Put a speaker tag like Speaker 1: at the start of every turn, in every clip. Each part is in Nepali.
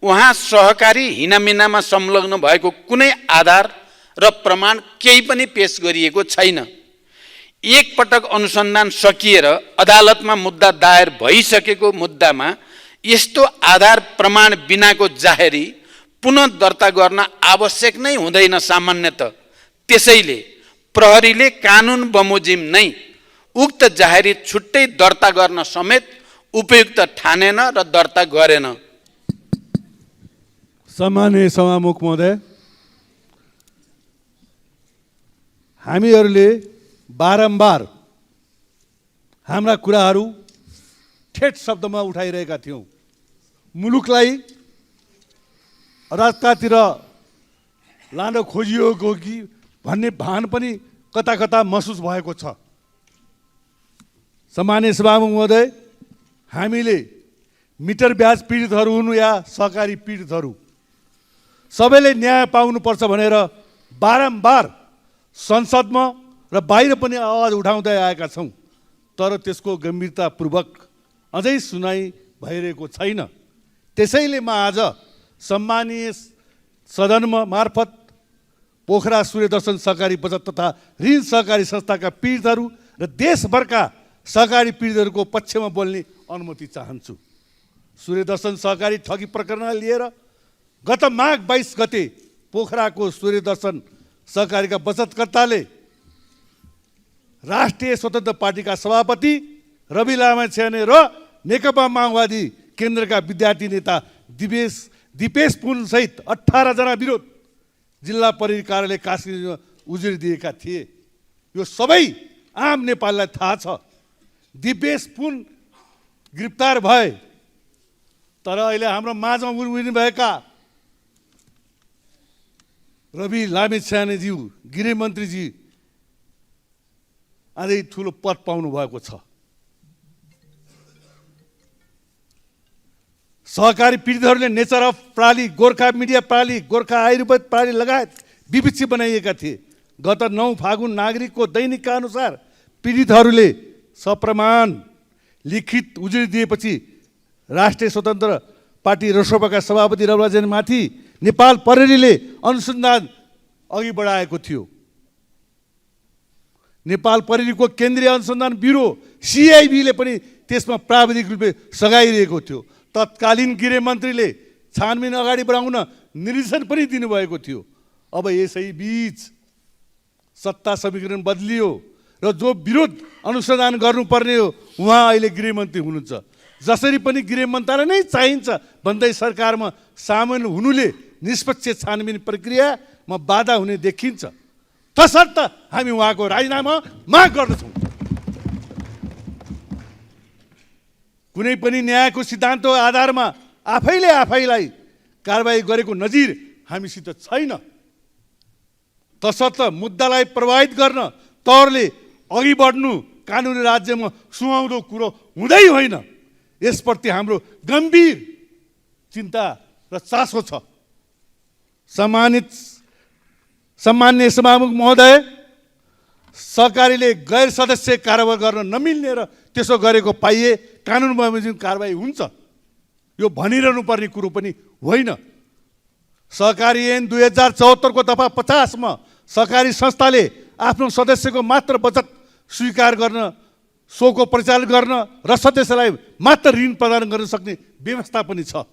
Speaker 1: उहाँ सहकारी हिनामिनामा संलग्न भएको कुनै आधार र प्रमाण केही पनि पेश गरिएको छैन। एक पटक अनुसन्धान सकिएर अदालतमा मुद्दा दायर भइसकेको मुद्दामा यस्तो आधार प्रमाण बिनाको जाहेरी पुनः दर्ता गर्न आवश्यक नै हुँदैन सामान्यतः। त्यसैले प्रहरीले कानुन बमोजिम नै उक्त जाहेरी छुट्टै दर्ता गर्न समेत उपयुक्त ठानेन र दर्ता गरेन।
Speaker 2: सम्माननीय सभामुख महोदय, हामीहरूले बारम्बार हाम्रा कुराहरू ठेट शब्दमा उठाइरहेका थियौँ। मुलुकलाई अराजकतातिर लान खोजिएको कि भन्ने भान पनि कता कता महसुस भएको छ। सम्माननीय सभामुख महोदय, हामीले मिटर ब्याज पीडितहरू हुनु या सहकारी पीडितहरू सबैले न्याय पाउनुपर्छ भनेर बारम्बार संसदमा र बाहिर पनि आवाज उठाउँदै आएका छौँ, तर त्यसको गम्भीरतापूर्वक अझै सुनाइ भइरहेको छैन। त्यसैले म आज सम्मानीय सदनमा मार्फत पोखरा सूर्यदर्शन सहकारी बचत तथा ऋण सहकारी संस्थाका पीडितहरू र देशभरका सहकारी पीडितहरूको पक्षमा बोल्ने अनुमति चाहन्छु। सूर्यदर्शन सहकारी ठगी प्रकरण लिएर गत माघ 22 गते पोखराको सूर्यदर्शन सहकारीका बचतकर्ताले राष्ट्रिय स्वतन्त्र पार्टीका सभापति रवि लामिछाने र नेकपा माओवादी केन्द्रका विद्यार्थी नेता दिपेश पुन सहित 18 जना विरुद्ध जिल्ला प्रहरी कार्यालय कास्कीमा उजुरी दिएका थिए। यो सबै आम नेपाललाई थाहा छ। दिपेश पुन गिरफ्तार भए, तर अहिले हाम्रो माझमा उभिनुभएका रवि लामिछानेज्यू गृहमन्त्रीजी अझै ठुलो पद पाउनु भएको छ। सहकारी पीडितहरूले नेचर अफ प्रणाली, गोर्खा मिडिया प्रणाली, गोर्खा आयुर्वेद प्रणाली लगायत विपक्षी बनाइएका थिए। गत 9 फागुन नागरिकको दैनिकका अनुसार पीडितहरूले सप्रमाण लिखित उजुरी दिएपछि राष्ट्रिय स्वतन्त्र पार्टी रसोपाका सभापति रविलामाथि नेपाल प्रहरीले अनुसन्धान अघि बढाएको थियो। नेपाल प्रहरीको केन्द्रीय अनुसन्धान ब्युरो CIB ले पनि त्यसमा प्राविधिक रूपले सघाइरहेको थियो। तत्कालीन गृहमन्त्रीले छानबिन अगाडि बढाउन निर्देशन पनि दिनुभएको थियो। अब यसै बीच सत्ता समीकरण बदलियो र जो विरोध अनुसन्धान गर्नुपर्ने हो उहाँ अहिले गृहमन्त्री हुनुहुन्छ। जसरी पनि गृह मन्त्रालय नै चाहिन्छ भन्दै सरकारमा सामेल हुनुले निष्पक्ष छानबिन प्रक्रियामा बाधा हुने देखिन्छ। तसर्थ हामी उहाँको राजीनामा माग गर्दछौँ। कुनै पनि न्यायको सिद्धान्तको आधारमा आफैलाई कारबाही गरेको नजिर हामीसित छैन। तसर्थ मुद्दालाई प्रभावित गर्न तौरले अघि बढ्नु कानुनी राज्यमा सुहाउँदो कुरो हुँदै होइन। यसप्रति हाम्रो गम्भीर चिन्ता र चासो छ। सम्मान्य सभामुख महोदय, सहकारीले गैर सदस्य कारोबार गर्न नमिल्ने र त्यसो गरेको पाइए कानुन बमोजिम कारबाही हुन्छ, यो भनिरहनु पर्ने कुरो पनि होइन। सहकारी ऐन 2074 को दफा 50 मा सहकारी संस्थाले आफ्नो सदस्यको मात्र बचत स्वीकार गर्न, सोको परिचालन गर्न र सदस्यलाई मात्र ऋण प्रदान गर्न सक्ने व्यवस्था पनि छ।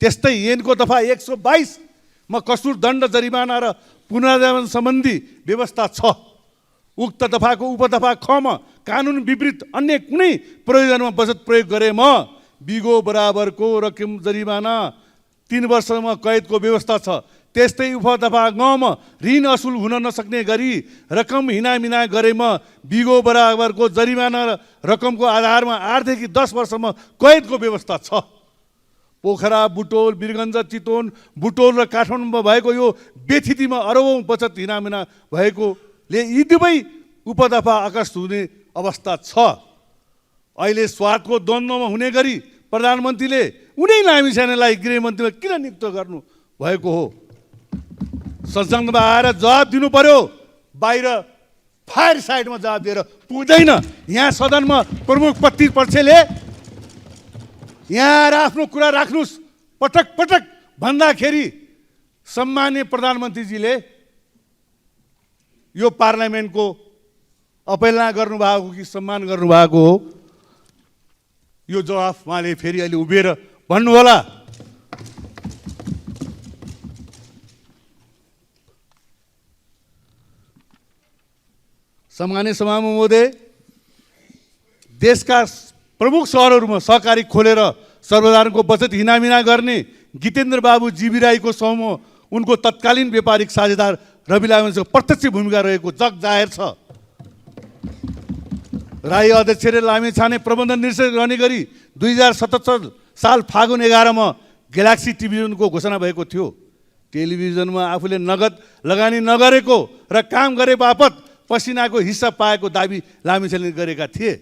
Speaker 2: त्यस्तै ऐनको दफा 122 मा कसुर दण्ड जरिमाना र पुनर्जागरण सम्बन्धी व्यवस्था छ। उक्त दफाको उपदफा ख मा कानुन विपरीत अन्य कुनै प्रयोजनमा बचत प्रयोग गरेमा बिगो बराबरको रकम जरिमाना 3 वर्षमा कैदको व्यवस्था छ। त्यस्तै उपदफा ग मा ऋण असुल हुन नसक्ने गरी रकम हिनामिना गरेमा बिगो बराबरको जरिमाना र रकमको आधारमा 8 देखि 10 वर्षमा कैदको व्यवस्था छ। पोखरा, बुटोल, वीरगञ्ज, चितवन, बुटोल र काठमाडौँमा भएको यो बेथितिमा अरबौं बचत हिनामिना भएकोले यी दुवै उपदफा आकर्षित हुने अवस्था छ। अहिले स्वार्थको द्वन्द्वमा हुने गरी प्रधानमन्त्रीले उनै लामिछानेलाई गृहमन्त्रीमा किन नियुक्त गर्नु भएको हो? संसदमा आएर जवाब दिनु पर्यो। बाहिर फायर साइडमा जवाब दिएर पुग्दैन। यहाँ सदनमा प्रमुख प्रतिपक्षले यहाँ आफ्नो कुरा राख्नुस् पटक पटक भन्दाखेरि सम्माननीय प्रधानमन्त्रीजीले यो पार्लियामेन्टको अवहेलना गर्नुभएको कि सम्मान गर्नुभएको हो, यो जवाफ उहाँले फेरि अहिले उभिएर भन्नुहोला। सम्माननीय सभामुख महोदय, देशका प्रमुख शहरहरूमा सहकारी खोलेर सर्वसाधारणको बचत हिनामिना गर्ने गीतेन्द्र बाबु जीवी राईको समूह, उनको तत्कालीन व्यापारिक साझेदार रवि लामिछानेको प्रत्यक्ष भूमिका रहेको जग जाहेर छ। राई अध्यक्षले लामिछाने प्रबन्धन निर्देशक रहने गरी 2077 साल फागुन 11 मा ग्यालेक्सी टेलिभिजनको घोषणा भएको थियो। टेलिभिजनमा आफूले नगद लगानी नगरेको र काम गरे बापत पसिनाको हिस्सा पाएको दाबी लामिछानेले गरेका थिए।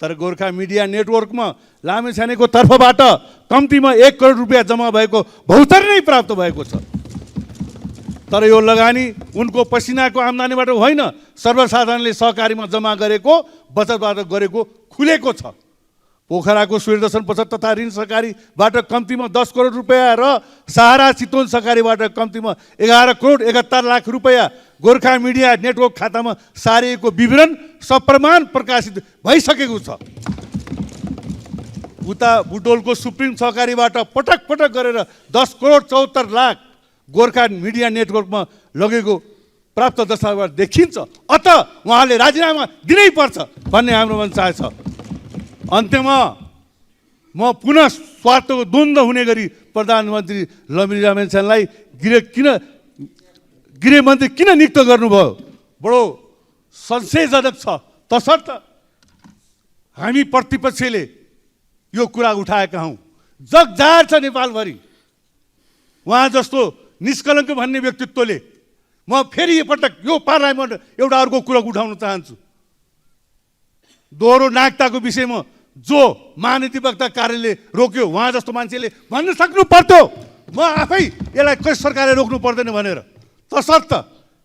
Speaker 2: तर गोर्खा मिडिया नेटवर्कमा लामिछानेको तर्फबाट कम्तीमा 1 करोड रुपियाँ जम्मा भएको भौतारी नै प्राप्त भएको छ। तर यो लगानी उनको पसिनाको आम्दानीबाट होइन, सर्वसाधारणले सहकारीमा जम्मा गरेको बचतबाट गरेको खुलेको छ। पोखराको सूर्यदर्शन बचत तथा ऋण सहकारीबाट कम्तीमा 10 करोड रुपियाँ र सहारा चितवन सहकारीबाट कम्तीमा 11 करोड 71 लाख रुपियाँ गोर्खा मिडिया नेटवर्क खातामा सारिएको विवरण सप्रमाण प्रकाशित भइसकेको छ। उता बुटोलको सुप्रिम सहकारीबाट पटक पटक गरेर 10 करोड 74 लाख गोर्खा मिडिया नेटवर्कमा लगेको प्राप्त दस्तावेज देखिन्छ। अत उहाँले राजीनामा दिनै पर्छ भन्ने हाम्रो मनसाय छ। अन्त्यमा म पुनः स्वार्थको द्वन्द्व हुने गरी प्रधानमन्त्री लामिछानेलाई गृहमन्त्री किन नियुक्त गर्नुभयो, बडो संशयजनक छ। तसर्थ हामी प्रतिपक्षले यो कुरा उठाएका हौँ। जग जाहेर छ नेपालभरि। उहाँ जस्तो निष्कलङ्क भन्ने व्यक्तित्वले म फेरि पटक यो पार्लियामेन्ट एउटा अर्को कुरा उठाउन चाहन्छु। दोहोरो नागरिकताको विषयमा जो महाधिवक्ता कार्यालयले रोक्यो, उहाँ जस्तो मान्छेले भन्न सक्नु पर्थ्यो म आफै यसलाई कसै सरकारले रोक्नु पर्दैन भनेर। तसर्थ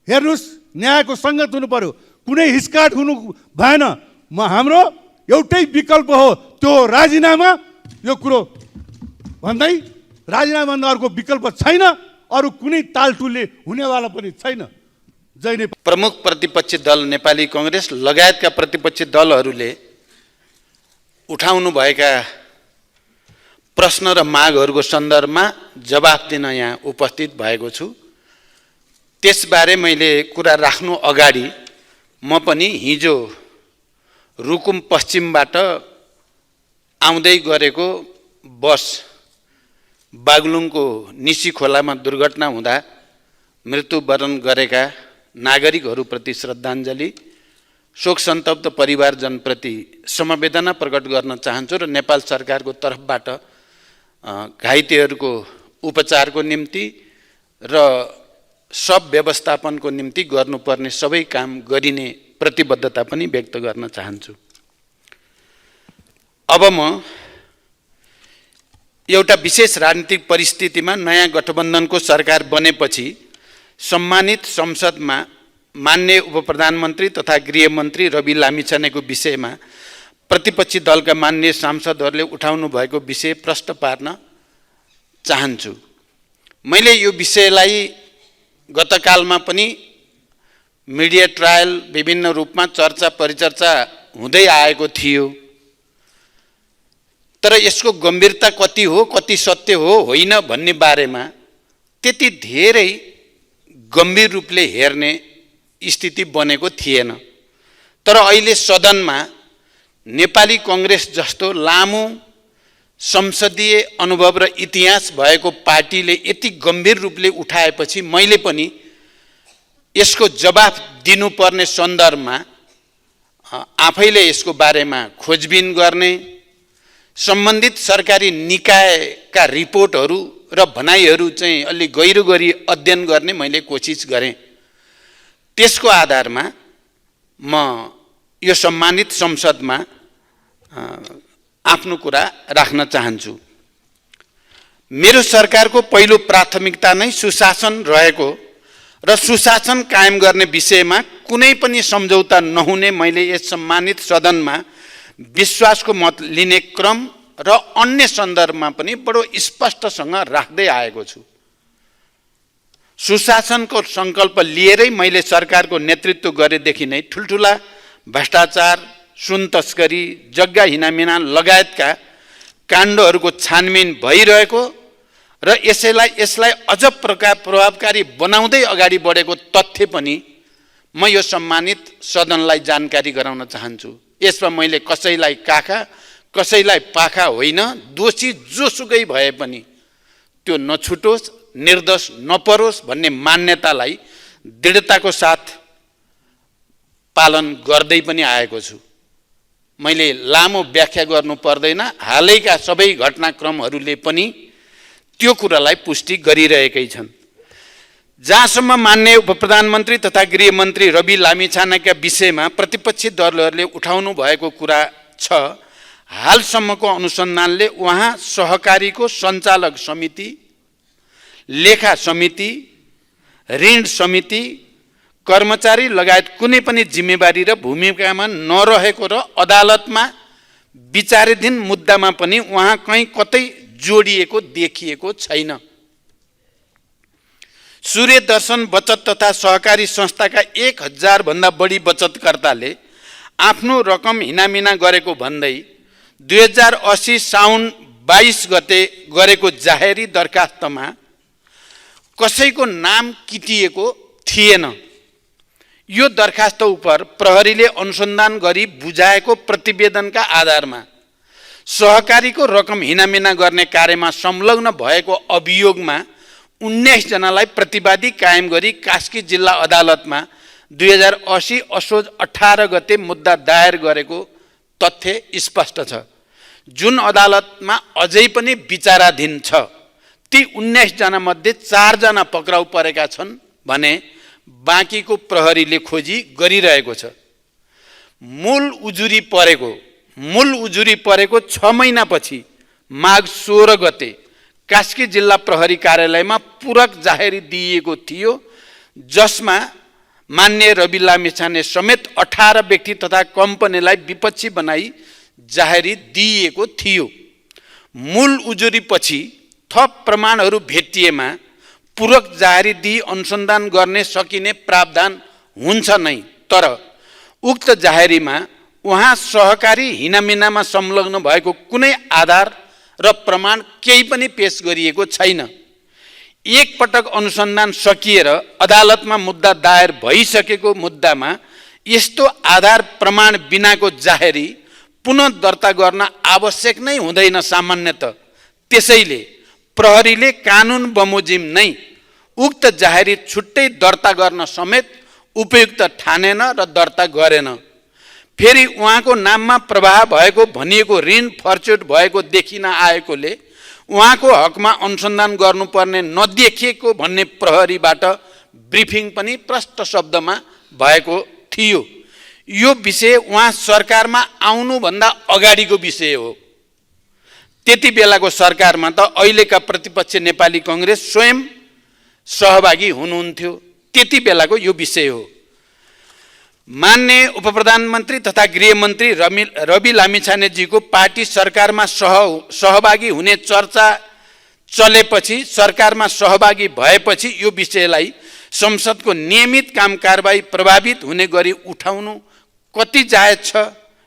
Speaker 2: हेर्नुहोस्, न्यायको सङ्गत हुनु पर्यो, कुनै हिचकाट हुनु भएन। हाम्रो एउटै विकल्प हो, त्यो राजीनामा। यो कुरो भन्दै राजीनामा भन्दा अर्को विकल्प छैन, अरू कुनै तालटुलले हुनेवाला पनि छैन। जय नेपाल।
Speaker 1: प्रमुख प्रतिपक्षी दल नेपाली कांग्रेस लगायतका प्रतिपक्षी दलहरूले उठाउनुभएका प्रश्न र मागहरूको सन्दर्भमा जवाफ दिन यहाँ उपस्थित भएको छु। त्यसबारे मैले कुरा राख्नु अगाडि म पनि हिजो रुकुम पश्चिमबाट आउँदै गरेको बस बागलुङको निसी खोलामा दुर्घटना हुँदा मृत्युवरण गरेका नागरिकहरूप्रति श्रद्धाञ्जली, शोक सन्तप्त परिवारजनप्रति समवेदना प्रकट गर्न चाहन्छु र नेपाल सरकारको तर्फबाट घाइतेहरूको उपचारको निम्ति र सब व्यवस्थापनको निम्ति गर्नुपर्ने सबै काम गरिने प्रतिबद्धता पनि व्यक्त गर्न चाहन्छु। अब म एउटा विशेष राजनीतिक परिस्थितिमा नयाँ गठबन्धनको सरकार बनेपछि सम्मानित संसदमा माननीय उपप्रधानमन्त्री तथा गृहमन्त्री रवि लामिछानेको विषयमा प्रतिपक्षी दलका माननीय सांसदहरूले उठाउनु भएको विषय प्रश्न पार्न चाहन्छु। मैले यो विषयलाई गतकालमा पनि मिडिया ट्रायल विभिन्न रूपमा चर्चा परिचर्चा हुँदै आएको थियो। तर यसको गम्भीरता कति हो, कति सत्य हो होइन भन्ने बारेमा त्यति धेरै गम्भीर रूपले हेर्ने स्थिति बनेको थिएन। तर अहिले सदनमा नेपाली कांग्रेस जस्तो लामो संसदीय अनुभव र इतिहास भएको पार्टीले यति गम्भीर रूपले उठाएपछि मैले पनि यसको जवाफ दिनुपर्ने सन्दर्भमा आफैले यसको बारेमा खोजबिन गर्ने, सम्बन्धित सरकारी निकायका रिपोर्टहरू र भनाइहरू चाहिँ अलि गहिरो गरी अध्ययन गर्ने मैले कोसिस गरेँ। त्यसको आधारमा म यो सम्मानित संसदमा आफ्नो कुरा राख्न चाहन्छु। मेरो सरकारको पहिलो प्राथमिकता नै सुशासन रहेको र सुशासन कायम गर्ने विषयमा कुनै पनि सम्झौता नहुने मैले यस सम्मानित सदनमा विश्वासको मत लिने क्रम र अन्य सन्दर्भमा पनि बडो स्पष्टसँग राख्दै आएको छु। सुशासनको सङ्कल्प लिएरै मैले सरकारको नेतृत्व गरेदेखि नै ठुल्ठुला भ्रष्टाचार, सुन तस्करी, जग्गा हिनामिना लगायतका काण्डहरूको छानबिन भइरहेको र यसलाई अझ प्रभावकारी बनाउँदै अगाडि बढेको तथ्य पनि म यो सम्मानित सदनलाई जानकारी गराउन चाहन्छु। यसमा मैले कसैलाई काखा कसैलाई पाखा होइन, दोषी जोसुकै भए पनि त्यो नछुटोस्, निर्दोष नपरोस् भन्ने मान्यतालाई दृढताको साथ पालन गर्दै पनि आएको छु। मैले लामो व्याख्या गर्नु पर्दैन, हालैका सबै घटनाक्रमहरूले पनि त्यो कुरालाई पुष्टि गरिरहेकै छन्। जहाँसम्म माननीय उपप्रधानमन्त्री तथा गृहमन्त्री रवि लामिछानेका विषयमा प्रतिपक्षी दलहरूले उठाउनु भएको कुरा छ, हालसम्मको अनुसन्धानले उहाँ सहकारीको सञ्चालक समिति, लेखा समिति, ऋण समिति, कर्मचारी लगायत कुनै पनि जिम्मेवारी र भूमिकामा नरहेको र अदालतमा विचाराधीन मुद्दामा पनि उहाँ कहीँ कतै जोडिएको देखिएको छैन। सूर्य दर्शन बचत तथा सहकारी संस्थाका 1000 भन्दा बढी बचतकर्ताले आफ्नो रकम हिनामिना गरेको भन्दै 2080 साउन 22 गते गरेको जाहेरी दरखास्तमा कसैको नाम किटिएको थिएन। यो दरखास्त उप प्रहरीले अनुसन्धान गरी बुझाएको प्रतिवेदनका आधारमा सहकारीको रकम हिनामिना गर्ने कार्यमा संलग्न भएको अभियोगमा 19 जनालाई प्रतिवादी कायम गरी कास्की जिल्ला अदालतमा 2080 असोज 18 गते मुद्दा दायर गरेको तथ्य स्पष्ट छ, जुन अदालतमा अझै पनि विचाराधीन छ। ती 19 जना मध्ये 4 जना पक्राउ परेका छन् भने बाँकीको प्रहरीले खोजी गरिरहेको छ। मूल उजुरी परेको 6 महिनापछि माघ 16 गते कास्की जिल्ला प्रहरी कार्यालयमा पूरक जाहेरी दिइएको थियो, जसमा मान्य रवि लामिछाने समेत 18 व्यक्ति तथा कम्पनीलाई विपक्षी बनाई जाहेरी दिइएको थियो। मूल उजुरी पछि थप प्रमाणहरू भेटिएमा पूरक जाहेरी दिई अनुसन्धान गर्ने सकिने प्रावधान हुन्छ नै, तर उक्त जाहेरीमा उहाँ सहकारी हिनामिनामा संलग्न भएको कुनै आधार र प्रमाण केही पनि पेश गरिएको छैन। एक पटक अनुसन्धान सकिएर अदालतमा मुद्दा दायर भइसकेको मुद्दामा यस्तो आधार प्रमाण बिनाको जाहेरी पुनः दर्ता गर्न आवश्यक नै हुँदैन सामान्यतः। त्यसैले प्रहरीले कानुन बमोजिम नै उक्त जाहेरी छुट्टै दर्ता गर्न समेत उपयुक्त ठानेन र दर्ता गरेन। फेरि उहाँको नाममा प्रवाह भएको भनिएको ऋण फर्चुट भएको देखिन आएकोले उहाँको हकमा अनुसन्धान गर्नुपर्ने नदेखिएको भन्ने प्रहरीबाट ब्रिफिङ पनि प्रष्ट शब्दमा भएको थियो। यो विषय उहाँ सरकारमा आउनुभन्दा अगाडिको विषय हो। त्यति बेलाको सरकारमा त अहिलेका प्रतिपक्ष नेपाली कांग्रेस स्वयं सहभागी हुनुहुन्थ्यो। त्यति बेलाको यो विषय हो। मान्य उपप्रधानमन्त्री तथा गृहमन्त्री रवि लामिछानेजीको पार्टी सरकारमा सहभागी हुने चर्चा चलेपछि, सरकारमा सहभागी भएपछि यो विषयलाई संसदको नियमित काम कारबाही प्रभावित हुने गरी उठाउनु कति जायज छ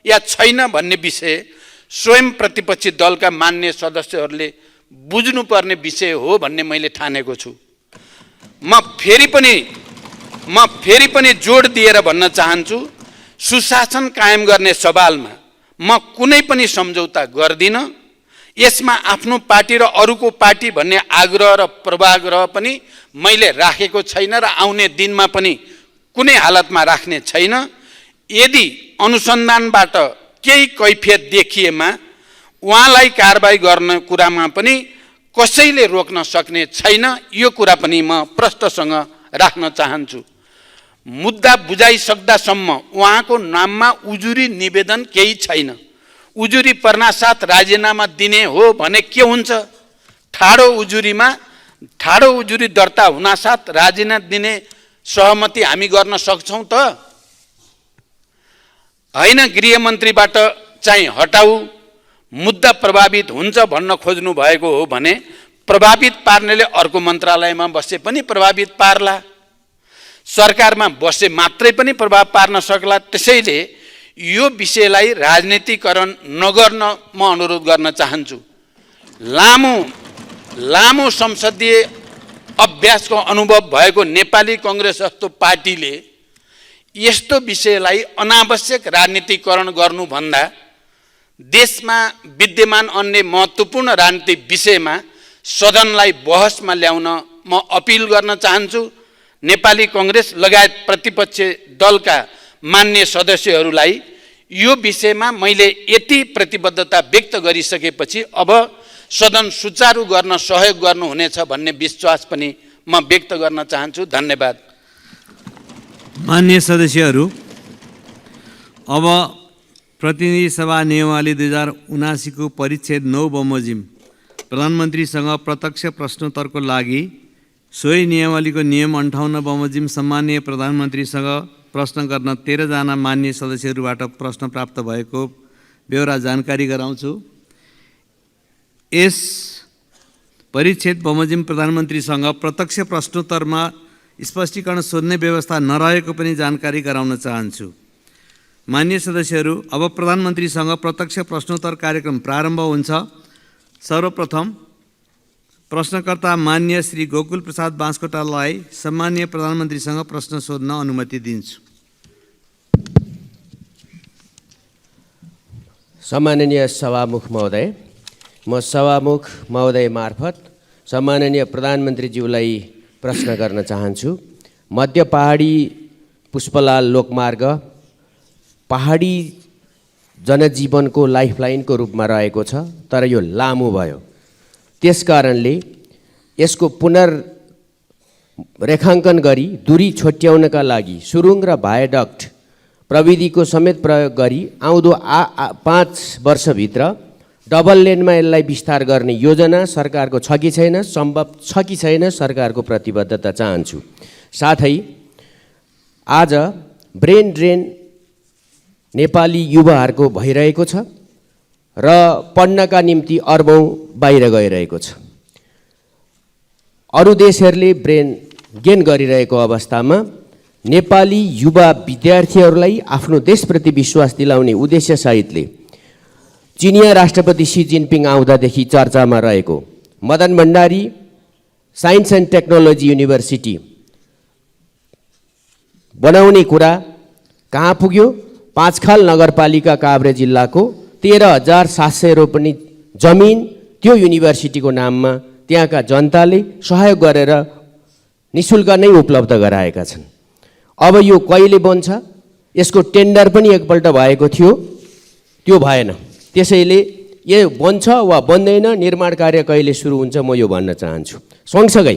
Speaker 1: या छैन भन्ने विषय स्वयं प्रतिपक्षी दलका मान्य सदस्यहरूले बुझ्नुपर्ने विषय हो भन्ने मैले ठानेको छु। म फेरि पनि जोड दिएर भन्न चाहन्छु, सुशासन कायम गर्ने सवालमा म कुनै पनि सम्झौता गर्दिन। यसमा आफ्नो पार्टी र अरूको पार्टी भन्ने आग्रह र पूर्वाग्रह पनि मैले राखेको छैन र आउने दिनमा पनि कुनै हालतमा राख्ने छैन। यदि अनुसन्धानबाट केही कैफियत देखिएमा उहाँलाई कारबाही गर्ने कुरामा पनि कसैले रोक्न सक्ने छैन। यो कुरा पनि म प्रष्टसँग राख्न चाहन्छु। मुद्दा बुझाइसक्दासम्म उहाँको नाममा उजुरी निवेदन केही छैन। उजुरी पर्नासाथ राजीनामा दिने हो भने के हुन्छ? ठाडो उजुरी दर्ता हुनासाथ राजीनामा दिने सहमति हामी गर्न सक्छौँ त? होइन, गृहमन्त्रीबाट चाहिँ हटाऊ, मुद्दा प्रभावित हुन्छ भन्न खोज्नु भएको हो भने प्रभावित पार्नेले अर्को मन्त्रालयमा बसे पनि प्रभावित पार्ला, सरकारमा बसे मात्रै पनि प्रभाव पार्न सक्ला। त्यसैले यो विषयलाई राजनीतिकरण नगर्न म अनुरोध गर्न चाहन्छु। लामो संसदीय अभ्यासको अनुभव भएको नेपाली कङ्ग्रेस जस्तो पार्टीले यस्तो विषयलाई अनावश्यक राजनीतिकरण गर्नुभन्दा देशमा विद्यमान अन्य महत्त्वपूर्ण राजनीतिक विषयमा सदनलाई बहसमा ल्याउन म अपिल गर्न चाहन्छु। नेपाली कङ्ग्रेस लगायत प्रतिपक्ष दलका मान्य सदस्यहरूलाई यो विषयमा मैले यति प्रतिबद्धता व्यक्त गरिसकेपछि अब सदन सुचारू गर्न सहयोग गर्नुहुनेछ भन्ने विश्वास पनि म व्यक्त गर्न चाहन्छु। धन्यवाद।
Speaker 3: मान्य सदस्यहरू, अब प्रतिनिधि सभा नियमावली 2079 को परिच्छेद 9 बमोजिम प्रधानमन्त्रीसँग प्रत्यक्ष प्रश्नोत्तरको लागि सोही नियमावलीको नियम 58 बमोजिम सम्माननीय प्रधानमन्त्रीसँग प्रश्न गर्न 13 जना मान्य सदस्यहरूबाट प्रश्न प्राप्त भएको बेहोरा जानकारी गराउँछु। यस परिच्छेद बमोजिम प्रधानमन्त्रीसँग प्रत्यक्ष प्रश्नोत्तरमा स्पष्टीकरण सोध्ने व्यवस्था नरहेको पनि जानकारी गराउन चाहन्छु। मान्य सदस्यहरू, अब प्रधानमन्त्रीसँग प्रत्यक्ष प्रश्नोत्तर कार्यक्रम प्रारम्भ हुन्छ। सर्वप्रथम प्रश्नकर्ता मान्य श्री गोकुल प्रसाद बाँसकोटालाई सम्माननीय प्रधानमन्त्रीसँग प्रश्न सोध्न अनुमति दिन्छु।
Speaker 4: सम्माननीय सभामुख महोदय, म सभामुख महोदय मार्फत सम्माननीय प्रधानमन्त्रीज्यूलाई प्रश्न गर्न चाहन्छु। मध्य पहाडी पुष्पलाल लोकमार्ग पहाडी जनजीवनको लाइफलाइनको रूपमा रहेको छ, तर यो लामो भयो। त्यसकारणले यसको पुनर्रेखाङ्कन गरी दूरी छोट्याउनका लागि सुरुङ र भायाडक्ट प्रविधिको समेत प्रयोग गरी आउँदो 5 वर्षभित्र डबल लेनमा यसलाई विस्तार गर्ने योजना सरकारको छ कि छैन, सम्भव छ कि छैन, सरकारको प्रतिबद्धता चाहन्छु। साथै आज ब्रेन ड्रेन नेपाली युवाहरूको भइरहेको छ र पढ्नका निम्ति अरबौँ बाहिर गइरहेको छ। अरू देशहरूले ब्रेन गेन गरिरहेको अवस्थामा नेपाली युवा विद्यार्थीहरूलाई आफ्नो देशप्रति विश्वास दिलाउने उद्देश्यसहितले चिनिया राष्ट्रपति सी जिनपिङ आउँदादेखि चर्चामा रहेको Madan Bhandari science and technology university बनाउने कुरा कहाँ पुग्यो? पाँचखाल नगरपालिका काभ्रे जिल्लाको 13,700 रोपनी जमिन त्यो युनिभर्सिटीको नाममा त्यहाँका जनताले सहयोग गरेर निःशुल्क नै उपलब्ध गराएका छन्। अब यो कहिले बन्छ? यसको टेन्डर पनि एकपल्ट भएको थियो, त्यो भएन। त्यसैले यो बन्छ वा बन्दैन, निर्माण कार्य कहिले सुरु हुन्छ, म यो भन्न चाहन्छु। सँगसँगै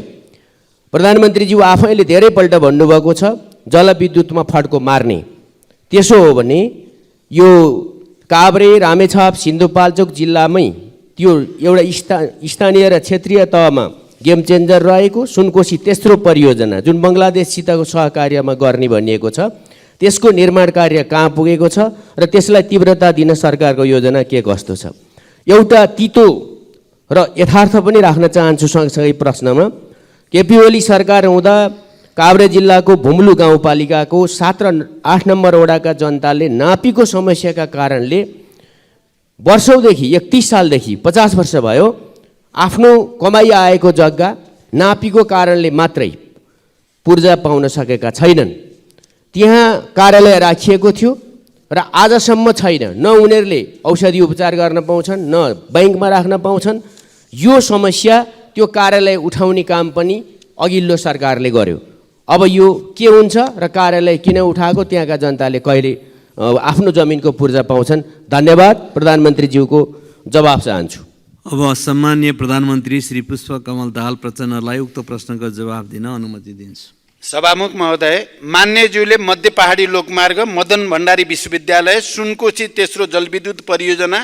Speaker 4: प्रधानमन्त्रीज्यू आफैले धेरैपल्ट भन्नुभएको छ जलविद्युतमा फड्को मार्ने। त्यसो हो भने यो काभ्रे, रामेछाप, सिन्धुपाल्चोक जिल्लामै त्यो एउटा स्थानीय र क्षेत्रीय तहमा गेम चेन्जर रहेको सुनकोशी तेस्रो परियोजना जुन बङ्गलादेशसितको सहकार्यमा गर्ने भनिएको छ, त्यसको निर्माण कार्य कहाँ पुगेको छ र त्यसलाई तीव्रता दिन सरकारको योजना के कस्तो छ? एउटा तितो र यथार्थ पनि राख्न चाहन्छु सँगसँगै प्रश्नमा। केपी ओली सरकार हुँदा काभ्रे जिल्लाको भुम्लु गाउँपालिकाको 7 र 8 नम्बर वडाका जनताले नापीको समस्याका कारणले वर्षौँदेखि 31 सालदेखि 50 वर्ष भयो आफ्नो कमाई आएको जग्गा नापीको कारणले मात्रै पूर्जा पाउन सकेका छैनन्। त्यहाँ कार्यालय राखिएको थियो र आजसम्म छैन। न उनीहरूले औषधि उपचार गर्न पाउँछन्, न बैंकमा राख्न पाउँछन्। यो समस्या त्यो कार्यालय उठाउने काम पनि अघिल्लो सरकारले गर्यो। अब यो के हुन्छ र कार्यालय किन उठाएको, त्यहाँका जनताले कहिले आफ्नो जमिनको पूर्जा पाउँछन्? धन्यवाद। प्रधानमन्त्रीज्यूको जवाफ चाहन्छु।
Speaker 3: अब सम्माननीय प्रधानमन्त्री श्री पुष्पकमल दाहाल प्रचण्डलाई उक्त प्रश्नको जवाफ दिन अनुमति दिन्छु।
Speaker 1: सभामुख महोदय, मान्यज्यूले मध्य पहाडी लोकमार्ग, मदन भण्डारी विश्वविद्यालय, सुनकोशी तेस्रो जलविद्युत परियोजना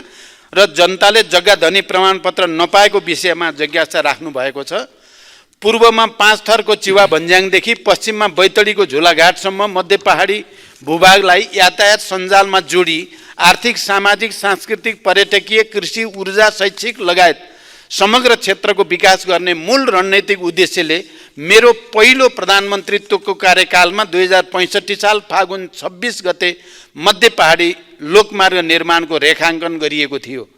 Speaker 1: र जनताले जग्गा धनी प्रमाणपत्र नपाएको विषयमा जिज्ञासा राख्नु भएको छ। पूर्वमा 5 थरको चिवा भन्ज्याङदेखि पश्चिममा बैतडीको झुलाघाटसम्म मध्य पहाडी भूभागलाई यातायात सञ्जालमा जोडी आर्थिक, सामाजिक, सांस्कृतिक, पर्यटकीय, कृषि, ऊर्जा, शैक्षिक लगायत समग्र क्षेत्रको विकास गर्ने मूल रणनीतिक उद्देश्यले मेरो पहिलो प्रधानमन्त्रीत्वको कार्यकालमा 2065 साल फागुन 26 गते मध्य पहाडी लोकमार्ग निर्माणको रेखाङ्कन गरिएको थियो।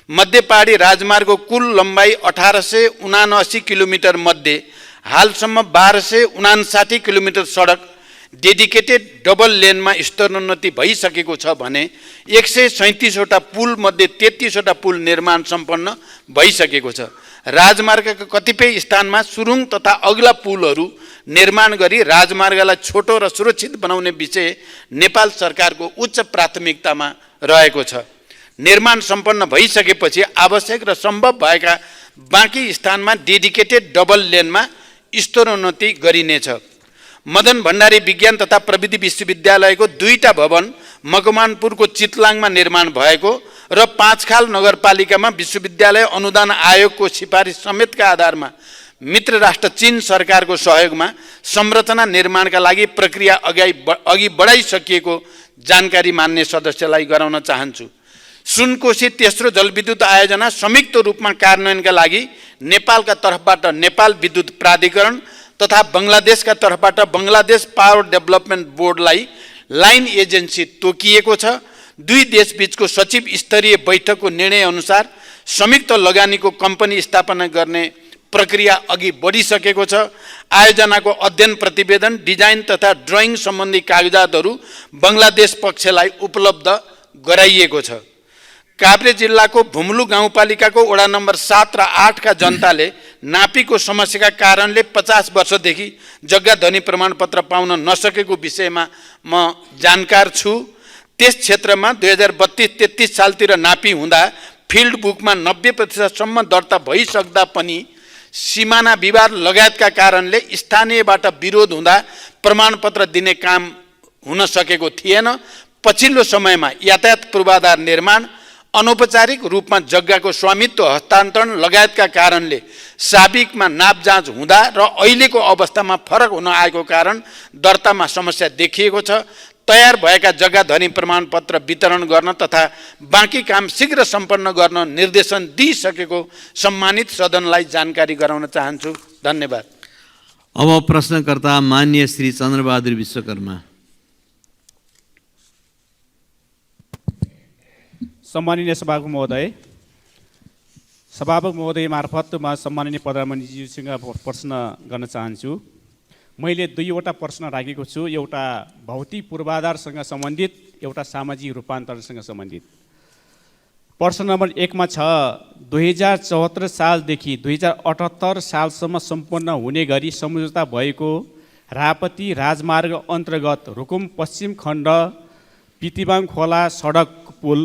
Speaker 1: मध्य पहाडी राजमार्गको कुल लम्बाइ 1879 किलोमिटर मध्ये हालसम्म 1259 किलोमिटर सडक डेडिकेटेड डबल लेनमा स्तरोन्नति भइसकेको छ भने 137वटा पुल मध्ये 33वटा पुल निर्माण सम्पन्न भइसकेको छ। राजमार्गका कतिपय स्थानमा सुरुङ तथा अग्ला पुलहरू निर्माण गरी राजमार्गलाई छोटो र सुरक्षित बनाउने विषय नेपाल सरकारको उच्च प्राथमिकतामा रहेको छ। निर्माण सम्पन्न भइसकेपछि आवश्यक र सम्भव भएका बाँकी स्थानमा डेडिकेटेड डबल लेनमा स्तरोन्नति गरिनेछ। मदन भण्डारी विज्ञान तथा प्रविधि विश्वविद्यालयको 2टा भवन मकवानपुरको चितलाङमा निर्माण भएको र पाँचखाल नगरपालिकामा विश्वविद्यालय अनुदान आयोगको सिफारिस समेतका आधारमा मित्र राष्ट्र चीन सरकारको सहयोगमा संरचना निर्माणका लागि प्रक्रिया अघि बढाइसकिएको जानकारी मान्य सदस्यलाई गराउन चाहन्छु। सुनकोशी तेस्रो जलविद्युत आयोजना संयुक्त रूपमा कार्यान्वयनका लागि नेपालका तर्फबाट नेपाल विद्युत प्राधिकरण तथा बङ्गलादेशका तर्फबाट बङ्गलादेश पावर डेभलपमेन्ट बोर्डलाई लाइन एजेन्सी तोकिएको छ। दुई देशबीचको सचिव स्तरीय बैठकको निर्णय अनुसार संयुक्त लगानीको कम्पनी स्थापना गर्ने प्रक्रिया अघि बढिसकेको छ। आयोजनाको अध्ययन प्रतिवेदन, डिजाइन तथा ड्रइङ सम्बन्धी कागजातहरू बङ्गलादेश पक्षलाई उपलब्ध गराइएको छ। काभ्रे जिल्लाको भुम्लु गाउँपालिकाको वडा नम्बर 7 र 8 का जनताले नापीको समस्याका कारणले 50 वर्षदेखि जग्गा धनी प्रमाणपत्र पाउन नसकेको विषयमा म जानकार छु। त्यस क्षेत्रमा 2032-33 सालतिर नापी हुँदा फिल्ड बुकमा 90% सम्म दर्ता भइसक्दा पनि सीमाना विवाद लगायतका कारणले स्थानीयबाट विरोध हुँदा प्रमाणपत्र दिने काम हुन सकेको थिएन। पछिल्लो समयमा यातायात पूर्वाधार निर्माण, अनौपचारिक रूपमा जग्गाको स्वामित्व हस्तान्तरण लगायतका कारणले साबिकमा नाप जाँच हुँदा र अहिलेको अवस्थामा फरक हुन आएको कारण दर्तामा समस्या देखिएको छ। तयार भएका जग्गा धनी प्रमाणपत्र वितरण गर्न तथा बाँकी काम शीघ्र सम्पन्न गर्न निर्देशन दिइसकेको सम्मानित सदनलाई जानकारी गराउन चाहन्छु। धन्यवाद।
Speaker 3: अब प्रश्नकर्ता माननीय श्री चन्द्रबहादुर विश्वकर्मा।
Speaker 5: सम्माननीय सभापति महोदय मार्फत म सम्माननीय प्रधानमन्त्रीज्यूसँग प्रश्न गर्न चाहन्छु। मैले 2वटा प्रश्न राखेको छु, एउटा भौतिक पूर्वाधारसँग सम्बन्धित, एउटा सामाजिक रूपान्तरणसँग सम्बन्धित। प्रश्न नम्बर 1 मा छ 2074 सालदेखि 2078 सालसम्म सम्पन्न हुने गरी सम्झौता भएको रापती राजमार्ग अन्तर्गत रुकुम पश्चिम खण्ड पितिबाङ खोला सडक पुल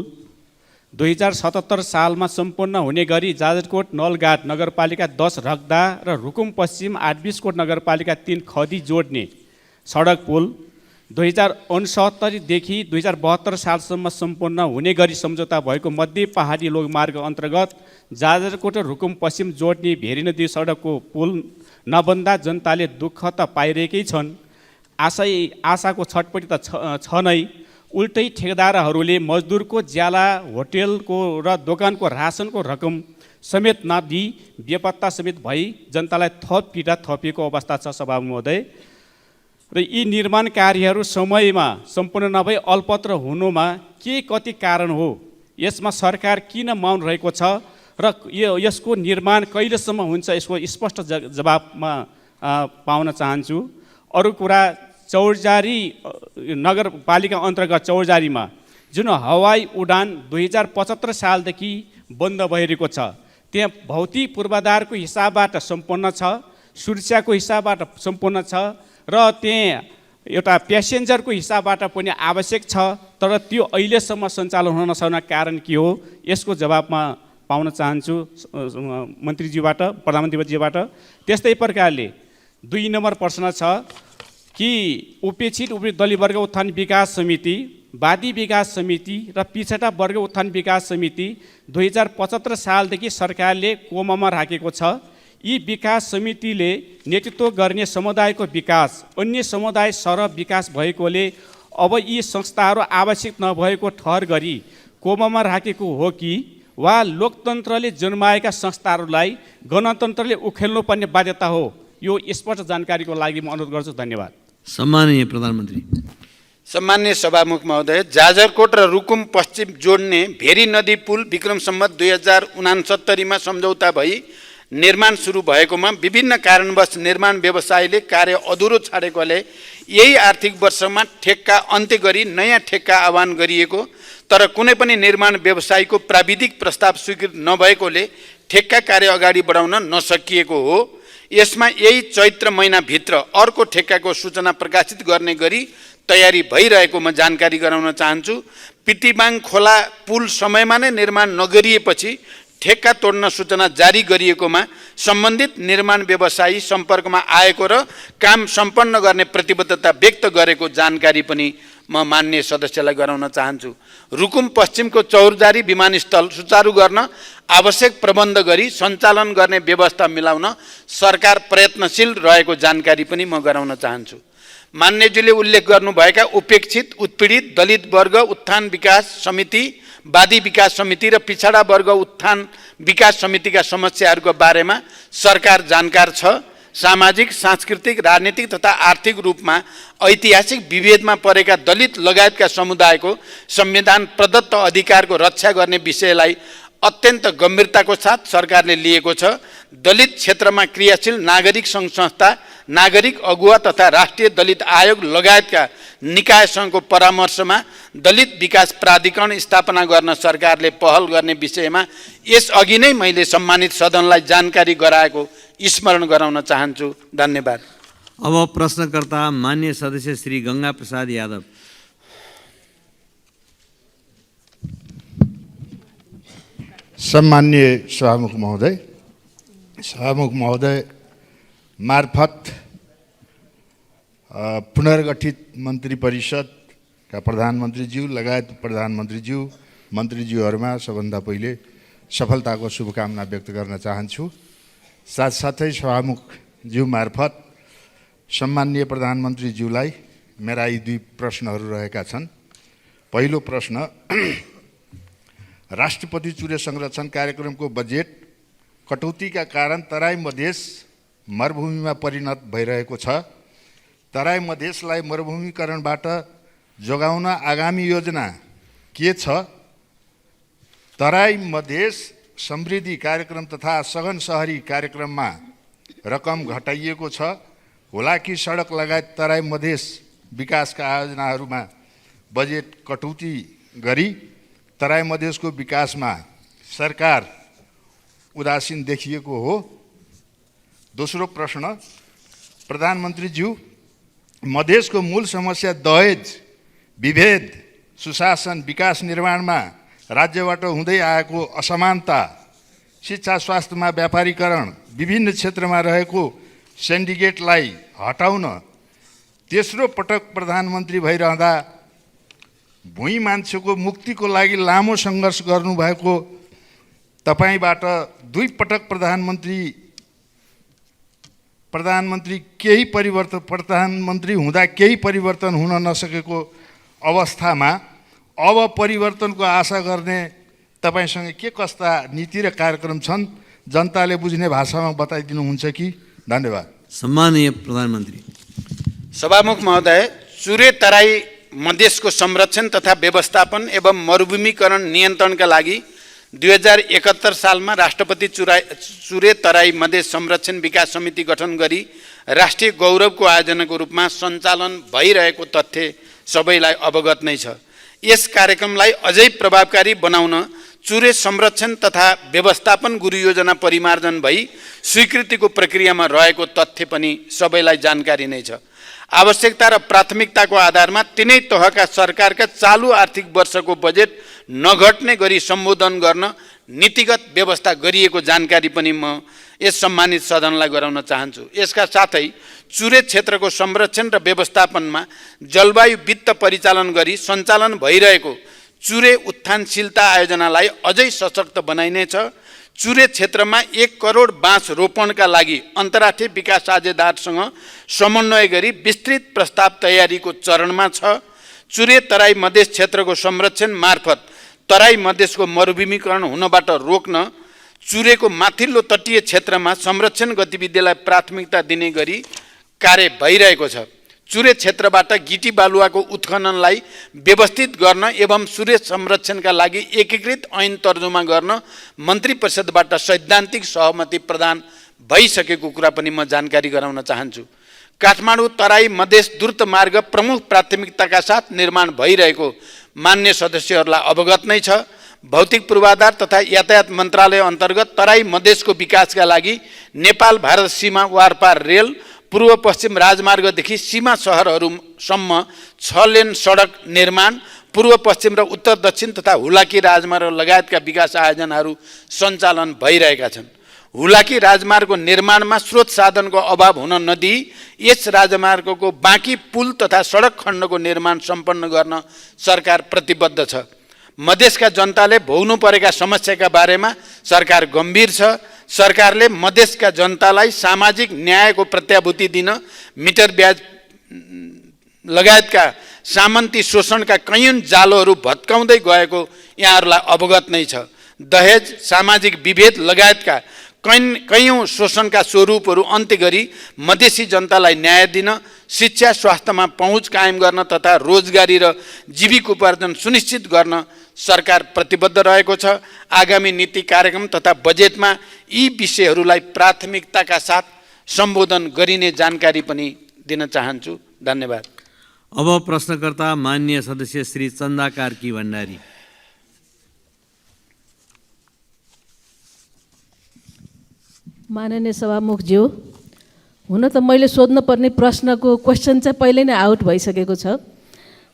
Speaker 5: 2077 सालमा सम्पन्न हुने गरी जाजरकोट नलघाट नगरपालिका 10 रक्दा र रुकुम पश्चिम 8 बिसकोट नगरपालिका 3 खदी जोड्ने सडक पुल 2069 देखि 2072 सालसम्म सम्पन्न हुने गरी सम्झौता भएको मध्य पहाडी लोकमार्ग अन्तर्गत जाजरकोट र रुकुम पश्चिम जोड्ने भेरी नदी सडकको पुल नबन्दा जनताले दुःख त पाइरहेकै छन्। आशाको छटपटी त छ नै, उल्टै ठेकेदारहरूले मजदुरको ज्याला, होटेलको र दोकानको रासनको रकम समेत नदिई बेपत्ता समेत भई जनतालाई थप पीडा थपिएको अवस्था छ सभापति महोदय। र यी निर्माण कार्यहरू समयमा सम्पन्न नभई अल्पत्र हुनुमा के कति कारण हो? यसमा सरकार किन मौन रहेको छ र यसको निर्माण कहिलेसम्म हुन्छ, यसको स्पष्ट जवाबमा पाउन चाहन्छु। अरू कुरा, चौरजारी नगरपालिका अन्तर्गत चौरजारीमा जुन हवाई उडान 2075 सालदेखि बन्द भइरहेको छ, त्यहाँ भौतिक पूर्वाधारको हिसाबबाट सम्पन्न छ, सुरक्षाको हिसाबबाट सम्पन्न छ र त्यहाँ एउटा प्यासेन्जरको हिसाबबाट पनि आवश्यक छ, तर त्यो अहिलेसम्म सञ्चालन हुन नसक्ने कारण के हो? यसको जवाबमा पाउन चाहन्छु मन्त्रीज्यूबाट, प्रधानमन्त्रीज्यूबाट। त्यस्तै प्रकारले 2 नम्बर प्रश्न छ कि उपेक्षित दलित वर्ग उत्थान विकास समिति, वादी विकास समिति र पिछडा वर्ग उत्थान विकास समिति 2075 सालदेखि सरकारले कोमामा राखेको छ। यी विकास समितिले नेतृत्व गर्ने समुदायको विकास अन्य समुदाय सरह विकास भएकोले अब यी संस्थाहरू आवश्यक नभएको ठहर गरी कोमामा राखेको हो कि वा लोकतन्त्रले जन्माएका संस्थाहरूलाई गणतन्त्रले उखेल्नुपर्ने बाध्यता हो? यो स्पष्ट जानकारीको लागि म अनुरोध गर्छु। धन्यवाद।
Speaker 3: सम्माननीय प्रधानमन्त्री।
Speaker 1: सम्मान्य सभामुख महोदय, जाजरकोट र रुकुम पश्चिम जोड्ने भेरी नदी पुल विक्रम सम्वत 2069 सम्झौता भई निर्माण सुरु भएकोमा विभिन्न कारणवश निर्माण व्यवसायीले कार्य अधुरो छाडेकोले यही आर्थिक वर्षमा ठेक्का अन्त्य गरी नयाँ ठेक्का आह्वान गरिएको, तर कुनै पनि निर्माण व्यवसायीको प्राविधिक प्रस्ताव स्वीकृत नभएकोले ठेक्का कार्य अगाडि बढाउन नसकिएको हो। यसमा यही चैत्र महिनाभित्र अर्को ठेक्काको सूचना प्रकाशित गर्ने गरी तयारी भइरहेको म जानकारी गराउन चाहन्छु। पितिबाङ खोला पुल समयमा नै निर्माण नगरिएपछि ठेक्का तोड्न सूचना जारी गरिएकोमा सम्बन्धित निर्माण व्यवसायी सम्पर्कमा आएको र काम सम्पन्न गर्ने प्रतिबद्धता व्यक्त गरेको जानकारी पनि म मान्य सदस्यलाई गराउन चाहन्छु। रुकुम पश्चिमको चौरजारी विमानस्थल सुचारू गर्न आवश्यक प्रबन्ध गरी सञ्चालन गर्ने व्यवस्था मिलाउन सरकार प्रयत्नशील रहेको जानकारी पनि म गराउन चाहन्छु। मान्यज्यूले उल्लेख गर्नुभएका उपेक्षित, उत्पीडित दलित वर्ग उत्थान विकास समिति, वादी विकास समिति र पिछडा वर्ग उत्थान विकास समितिका समस्याहरूको बारेमा सरकार जानकार छ। सामाजिक, सांस्कृतिक, राजनीतिक तथा आर्थिक रूपमा ऐतिहासिक विभेदमा परेका दलित लगायतका समुदायको संविधान प्रदत्त अधिकारको रक्षा गर्ने विषयलाई अत्यन्त गम्भीरताको साथ सरकारले लिएको छ। दलित क्षेत्रमा क्रियाशील नागरिक सङ्घ संस्था, नागरिक अगुवा तथा राष्ट्रिय दलित आयोग लगायतका निकायसँगको परामर्शमा दलित विकास प्राधिकरण स्थापना गर्न सरकारले पहल गर्ने विषयमा यसअघि नै मैले सम्मानित सदनलाई जानकारी गराएको स्मरण गराउन चाहन्छु। धन्यवाद।
Speaker 3: अब प्रश्नकर्ता मान्य सदस्य श्री गंगा प्रसाद यादव।
Speaker 6: सम्मान्य सभामुख महोदय मार्फत पुनर्गठित मन्त्री परिषदका प्रधानमन्त्रीज्यू लगायत प्रधानमन्त्रीज्यू, मन्त्रीज्यूहरूमा सबभन्दा पहिले सफलताको शुभकामना व्यक्त गर्न चाहन्छु। साथसाथै सभामुखज्यू मार्फत सम्माननीय प्रधानमन्त्रीज्यूलाई मेरा यी दुई प्रश्नहरू रहेका छन्। पहिलो प्रश्न, राष्ट्रपति चुरे संरक्षण कार्यक्रमको बजेट कटौतीका कारण तराई मधेस मरुभूमिमा परिणत भइरहेको छ। तराई मधेसलाई मरुभूमिकरणबाट जोगाउन आगामी योजना के छ? तराई मधेस समृद्धि कार्यक्रम तथा सघन सहरी कार्यक्रममा रकम घटाइएको छ होला कि सडक लगायत तराई मधेस विकासका आयोजनाहरूमा बजेट कटौती गरी तराई मधेसको विकासमा सरकार उदासीन देखिएको हो? दोस्रो प्रश्न, प्रधानमन्त्रीज्यू, मधेसको मूल समस्या दहेज, विभेद, सुशासन, विकास निर्माणमा राज्यबाट हुँदै आएको असमानता, शिक्षा स्वास्थ्यमा व्यापारीकरण, विभिन्न क्षेत्रमा रहेको सिन्डिकेटलाई हटाउन तेस्रो पटक प्रधानमन्त्री भइरहँदा भुइँ मान्छेको मुक्तिको लागि लामो सङ्घर्ष गर्नुभएको तपाईबाट दुई पटक प्रधानमन्त्री हुँदा केही परिवर्तन हुन नसकेको अवस्थामा अब परिवर्तनको आशा गर्ने तपाईसँग के कस्ता नीति र कार्यक्रम छन्? जनताले बुझ्ने भाषामा बताइदिनुहुन्छ कि? धन्यवाद।
Speaker 3: सम्माननीय प्रधानमन्त्री।
Speaker 1: सभामुख महोदय, चुरे तराई मधेसको संरक्षण तथा व्यवस्थापन एवं मरुभूमिकरण नियन्त्रणका लागि 2071 सालमा राष्ट्रपति चुरे तराई मधेस संरक्षण विकास समिति गठन गरी राष्ट्रिय गौरवको आयोजनाको रूपमा सञ्चालन भइरहेको तथ्य सबैलाई अवगत नै छ। यस कार्यक्रमलाई अझै प्रभावकारी बनाउन चुरे संरक्षण तथा व्यवस्थापन गुरु योजना परिमार्जन भई स्वीकृतिको प्रक्रियामा रहेको तथ्य पनि सबैलाई जानकारी नै छ। आवश्यकता र प्राथमिकताको आधारमा तिनै तहका सरकारका चालु आर्थिक वर्षको बजेट नघट्ने गरी सम्बोधन गर्न नीतिगत व्यवस्था गरिएको जानकारी पनि म यस सम्मानित सदनलाई गराउन चाहन्छु। यसका साथै चुरे क्षेत्रको संरक्षण र व्यवस्थापनमा जलवायु वित्त परिचालन गरी सञ्चालन भइरहेको चुरे उत्थानशीलता आयोजनालाई अझै सशक्त बनाइनेछ। चुरे क्षेत्रमा 1 करोड बाँस रोपणका लागि अन्तर्राष्ट्रिय विकास साझेदारसँग समन्वय गरी विस्तृत प्रस्ताव तयारीको चरणमा छ। चुरे तराई मधेस क्षेत्रको संरक्षण मार्फत तराई मधेसको मरुभूमिकरण हुनबाट रोक्न चुरेको माथिल्लो तटीय क्षेत्रमा संरक्षण गतिविधिलाई प्राथमिकता दिने गरी कार्य भइरहेको छ। चुरे क्षेत्रबाट गिटी बालुवाको उत्खननलाई व्यवस्थित गर्न एवं चुरे संरक्षणका लागि एकीकृत ऐन तर्जुमा गर्न मन्त्री परिषदबाट सैद्धान्तिक सहमति प्रदान भइसकेको कुरा पनि म जानकारी गराउन चाहन्छु। काठमाडौँ तराई मधेस द्रुत मार्ग प्रमुख प्राथमिकताका साथ निर्माण भइरहेको मान्य सदस्यहरूलाई अवगत नै छ। भौतिक पूर्वाधार तथा यातायात मन्त्रालय अन्तर्गत तराई मधेसको विकासका लागि नेपाल भारत सीमा वारपार रेल पूर्व पश्चिम राजमार्गदेखि सीमा सहरहरूसम्म 6 लेन सडक निर्माण, पूर्व पश्चिम र उत्तर दक्षिण तथा हुलाकी राजमार्ग लगायतका विकास आयोजनाहरू सञ्चालन भइरहेका छन्। हुलाकी राजमार्गको निर्माणमा स्रोत साधनको अभाव हुन नदिई यस राजमार्गको बाँकी पुल तथा सडक खण्डको निर्माण सम्पन्न गर्न सरकार प्रतिबद्ध छ। मधेसका जनताले भोग्नु परेका समस्याका बारेमा सरकार गम्भीर छ। सरकारले मधेसका जनतालाई सामाजिक न्यायको प्रत्याभूति दिन मिटर ब्याज लगायतका सामन्ती शोषणका कैयौँ जालोहरू भत्काउँदै गएको यहाँहरूलाई अवगत नै छ। दहेज, सामाजिक विभेद लगायतका कैयौँ शोषणका स्वरूपहरू अन्त्य गरी मधेसी जनतालाई न्याय दिन, शिक्षा स्वास्थ्यमा पहुँच कायम गर्न तथा रोजगारी र जीविकोपार्जन सुनिश्चित गर्न सरकार प्रतिबद्ध रहेको छ। आगामी नीति कार्यक्रम तथा बजेटमा यी विषयहरूलाई प्राथमिकताका साथ सम्बोधन गरिने जानकारी पनि दिन चाहन्छु। धन्यवाद।
Speaker 3: अब प्रश्नकर्ता माननीय सदस्य श्री चन्दा कार्की भण्डारी।
Speaker 7: माननीय सभामुखज्यू, हुन त मैले सोध्नुपर्ने प्रश्नको क्वेसन चाहिँ पहिल्यै नै आउट भइसकेको छ।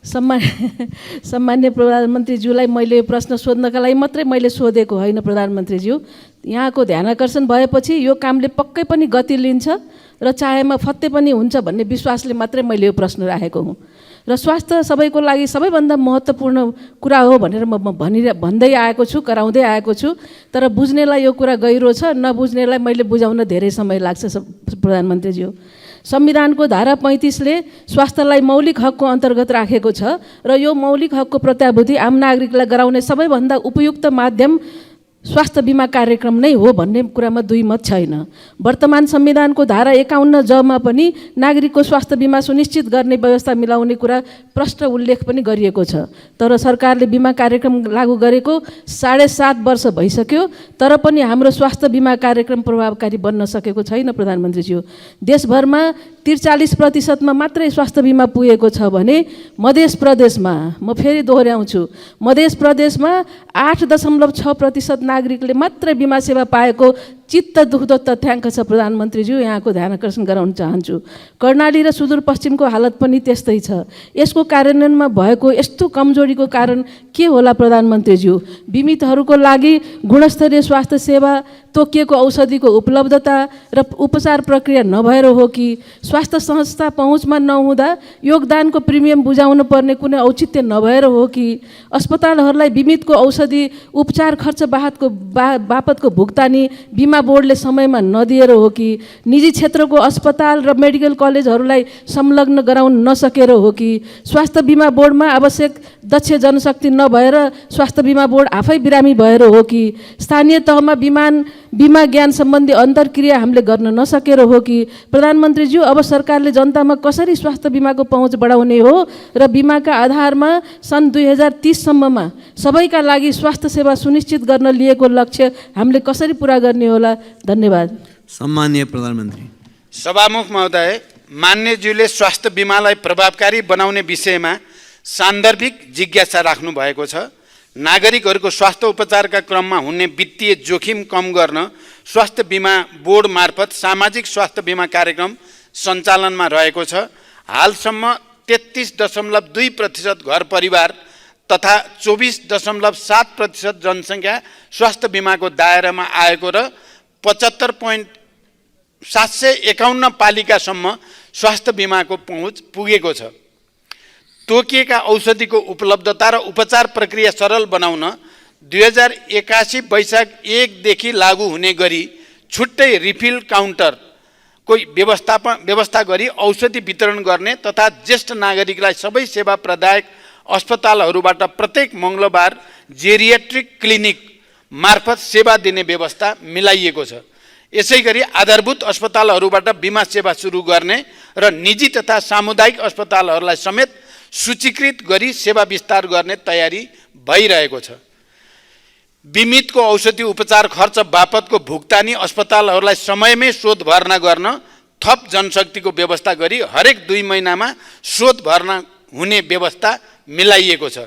Speaker 7: सम्मान्य प्रधानमन्त्रीज्यूलाई मैले प्रश्न सोध्नका लागि मात्रै मैले सोधेको होइन। प्रधानमन्त्रीज्यू, यहाँको ध्यानाकर्षण भएपछि यो कामले पक्कै पनि गति लिन्छ र चाहेमा फत्ते पनि हुन्छ भन्ने विश्वासले मात्रै मैले यो प्रश्न राखेको हुँ। र स्वास्थ्य सबैको लागि सबैभन्दा महत्त्वपूर्ण कुरा हो भनेर म भन्दै आएको छु, कराउँदै आएको छु। तर बुझ्नेलाई यो कुरा गहिरो छ, नबुझ्नेलाई मैले बुझाउन धेरै समय लाग्छ। प्रधानमन्त्रीज्यू, संविधानको धारा 35ले स्वास्थ्यलाई मौलिक हकको अन्तर्गत राखेको छ र यो मौलिक हकको प्रत्याभूति आम नागरिकलाई गराउने सबैभन्दा उपयुक्त माध्यम स्वास्थ्य बिमा कार्यक्रम नै हो भन्ने कुरामा दुई मत छैन। वर्तमान संविधानको धारा 51 जमा पनि नागरिकको स्वास्थ्य बिमा सुनिश्चित गर्ने व्यवस्था मिलाउने कुरा प्रष्ट उल्लेख पनि गरिएको छ। तर सरकारले बिमा कार्यक्रम लागू गरेको 7.5 वर्ष भइसक्यो, तर पनि हाम्रो स्वास्थ्य बिमा कार्यक्रम प्रभावकारी बन्न सकेको छैन। प्रधानमन्त्रीज्यू, देशभरमा 43% मात्रै स्वास्थ्य बिमा पुगेको छ भने मध्य प्रदेशमा, म फेरि दोहोऱ्याउँछु, मध्य प्रदेशमा 8.6% नागरिकले मात्रै बिमा सेवा पाएको चित्त दुख्दो तथ्याङ्क छ। प्रधानमन्त्रीज्यू, यहाँको ध्यान आकर्षण गराउन चाहन्छु। कर्णाली र सुदूरपश्चिमको हालत पनि त्यस्तै छ। यसको कार्यान्वयनमा भएको यस्तो कमजोरीको कारण के होला? प्रधानमन्त्रीज्यू, बिमितहरूको लागि गुणस्तरीय स्वास्थ्य सेवा, तोकिएको औषधिको उपलब्धता र उपचार प्रक्रिया नभएर हो कि स्वास्थ्य संस्था पहुँचमा नहुँदा योगदानको प्रिमियम बुझाउनु पर्ने कुनै औचित्य नभएर हो कि अस्पतालहरूलाई बिमितको औषधि उपचार खर्च बापतको भुक्तानी बिमा बोर्डले समयमा नदिएर हो कि निजी क्षेत्रको अस्पताल र मेडिकल कलेजहरूलाई संलग्न गराउन नसकेर हो कि स्वास्थ्य बिमा बोर्डमा आवश्यक दक्ष जनशक्ति नभएर स्वास्थ्य बिमा बोर्ड आफै बिरामी भएर हो कि स्थानीय तहमा बिमा ज्ञान सम्बन्धी अन्तर्क्रिया हामीले गर्न नसकेर हो कि? प्रधानमन्त्रीज्यू, अब सरकारले जनतामा कसरी स्वास्थ्य बिमाको पहुँच बढाउने हो र बिमाका आधारमा सन् 2030 सम्ममा सबैका लागि स्वास्थ्य सेवा सुनिश्चित गर्न लिएको लक्ष्य हामीले कसरी पुरा गर्ने होला? धन्यवाद।
Speaker 3: सम्माननीय प्रधानमन्त्री।
Speaker 1: सभामुख महोदय, मान्यज्यूले स्वास्थ्य बिमालाई प्रभावकारी बनाउने विषयमा सान्दर्भिक जिज्ञासा राख्नु भएको छ। नागरिकहरूको स्वास्थ्य उपचारका क्रममा हुने वित्तीय जोखिम कम गर्न स्वास्थ्य बिमा बोर्ड मार्फत सामाजिक स्वास्थ्य बिमा कार्यक्रम सञ्चालनमा रहेको छ। हालसम्म 33.2% घर परिवार तथा 24.7% जनसङ्ख्या स्वास्थ्य बिमाको दायरामा आएको र 75.751 पालिकासम्म स्वास्थ्य बिमाको पहुँच पुगेको छ। तोकिएका औषधिको उपलब्धता र उपचार प्रक्रिया सरल बनाउन 2081 वैशाख 1 देखि लागू हुने गरी छुट्टै रिफिल काउन्टरको व्यवस्था गरी औषधि वितरण गर्ने तथा ज्येष्ठ नागरिकलाई सबै सेवा प्रदायक अस्पतालहरूबाट प्रत्येक मङ्गलबार जेरियाट्रिक क्लिनिक मार्फत सेवा दिने व्यवस्था मिलाइएको छ। यसै गरी आधारभूत अस्पतालहरूबाट बिमा सेवा सुरु गर्ने र निजी तथा सामुदायिक अस्पतालहरूलाई समेत सूचीकृत गरी सेवा विस्तार गर्ने तयारी भइरहेको छ। बिमितको औषधि उपचार खर्च बापतको भुक्तानी अस्पतालहरूलाई समयमै शोध भर्ना गर्न थप जनशक्तिको व्यवस्था गरी हरेक 2 महिनामा शोध भर्ना हुने व्यवस्था मिलाइएको छ।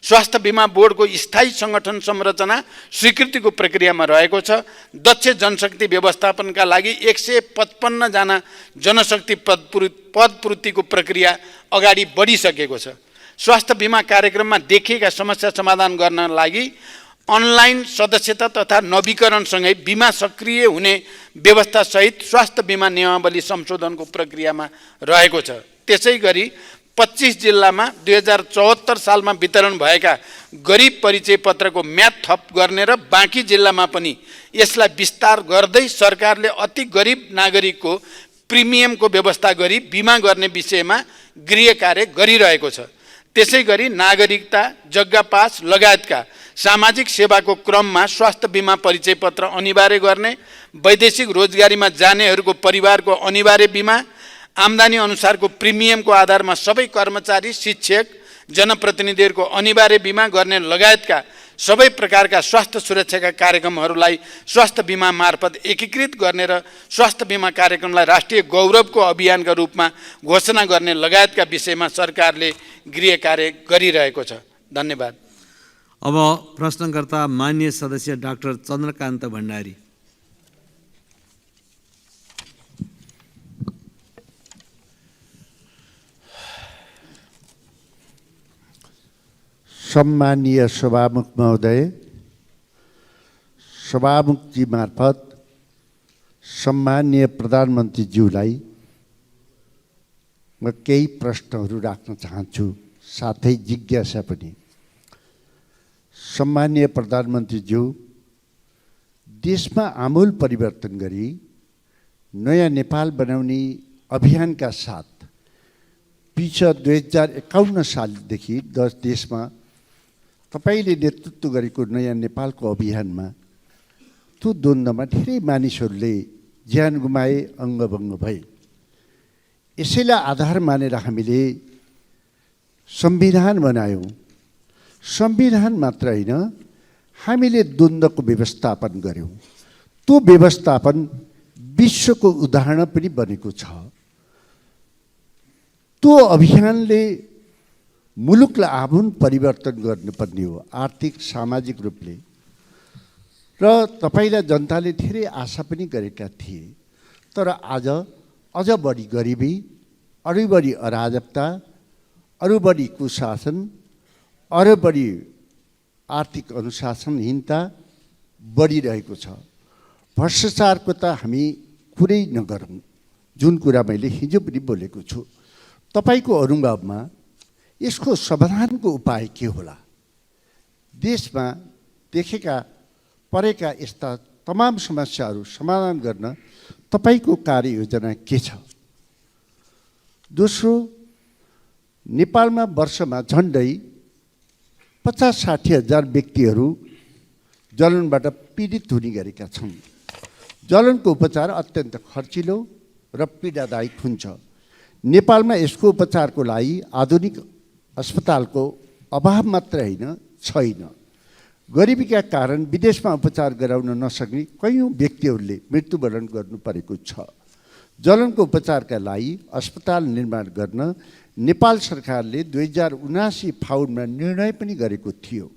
Speaker 1: स्वास्थ्य बिमा बोर्डको स्थायी सङ्गठन संरचना स्वीकृतिको प्रक्रियामा रहेको छ। दक्ष जनशक्ति व्यवस्थापनका लागि 155 जना जनशक्ति पदपूर्तिको प्रक्रिया अगाडि बढिसकेको छ। स्वास्थ्य बिमा कार्यक्रममा देखिएका समस्या समाधान गर्न लागि अनलाइन सदस्यता तथा नवीकरणसँगै बिमा सक्रिय हुने व्यवस्थासहित स्वास्थ्य बिमा नियमावली संशोधनको प्रक्रियामा रहेको छ। त्यसै गरी 25 जिल्लामा 2074 सालमा वितरण भएका गरिब परिचय पत्रको म्याद थप गर्ने र बाँकी जिल्लामा पनि यसलाई विस्तार गर्दै सरकारले अति गरिब नागरिकको प्रिमियमको व्यवस्था गरी बिमा गर्ने विषयमा गृह कार्य गरिरहेको छ। त्यसै गरी नागरिकता, जग्गा पास लगायतका सामाजिक सेवाको क्रममा स्वास्थ्य बिमा परिचय पत्र अनिवार्य गर्ने, वैदेशिक रोजगारीमा जानेहरूको परिवारको अनिवार्य बिमा, आम्दानी अनुसारको प्रिमियमको आधारमा सबै कर्मचारी, शिक्षक, जनप्रतिनिधिहरूको अनिवार्य बिमा गर्ने लगायतका सबै प्रकारका स्वास्थ्य सुरक्षाका कार्यक्रमहरूलाई स्वास्थ्य बिमा मार्फत एकीकृत गर्ने र स्वास्थ्य बिमा कार्यक्रमलाई राष्ट्रिय गौरवको अभियानका रूपमा घोषणा गर्ने लगायतका विषयमा सरकारले गृह कार्य गरिरहेको छ। धन्यवाद।
Speaker 3: अब प्रश्नकर्ता माननीय सदस्य डाक्टर चन्द्रकान्त भण्डारी।
Speaker 8: सम्मानीय सभामुख महोदय, सभामुखजी मार्फत सम्मानीय प्रधानमन्त्रीज्यूलाई म केही प्रश्नहरू राख्न चाहन्छु, साथै जिज्ञासा पनि। सम्मानीय प्रधानमन्त्रीज्यू, देशमा आमूल परिवर्तन गरी नयाँ नेपाल बनाउने अभियानका साथ पिछा 2051 सालदेखि देशमा तपाईले नेतृत्व गरेको नयाँ नेपालको अभियानमा त्यो द्वन्द्वमा धेरै मानिसहरूले ज्यान गुमाए, अङ्गभङ्ग भए। यसैलाई आधार मानेर हामीले संविधान बनायौँ। संविधान मात्र होइन, हामीले द्वन्द्वको व्यवस्थापन गर्यौँ। त्यो व्यवस्थापन विश्वको उदाहरण पनि बनेको छ। त्यो अभियानले मुलुकलाई आमूल परिवर्तन गर्नुपर्ने हो, आर्थिक सामाजिक रूपले। र तपाईलाई जनताले धेरै आशा पनि गरेका थिए। तर आज अझ बढी गरिबी, अरू बढी अराजकता, अरू बढी कुशासन, अरू बढी आर्थिक अनुशासनहीनता बढिरहेको छ। भ्रष्टाचारको त हामी कुरै नगरौँ, जुन कुरा मैले हिजो पनि बोलेको छु। तपाईको अनुभवमा यसको समाधानको उपाय के होला? देशमा देखेका परेका यस्ता तमाम समस्याहरू समाधान गर्न तपाईको कार्ययोजना के छ? दोस्रो, नेपालमा वर्षमा झन्डै 50-60 हजार व्यक्तिहरू जलनबाट पीडित हुने गरेका छन्। जलनको उपचार अत्यन्त खर्चिलो र पीडादायक हुन्छ। नेपालमा यसको उपचारको लागि आधुनिक अस्पतालको अभाव मात्र होइन, छैन। गरिबीका कारण विदेशमा उपचार गराउन नसक्ने कयौँ व्यक्तिहरूले मृत्युवरण गर्नु परेको छ। जलनको उपचारका लागि अस्पताल निर्माण गर्न नेपाल सरकारले 2079 फाउनमा निर्णय पनि गरेको थियो।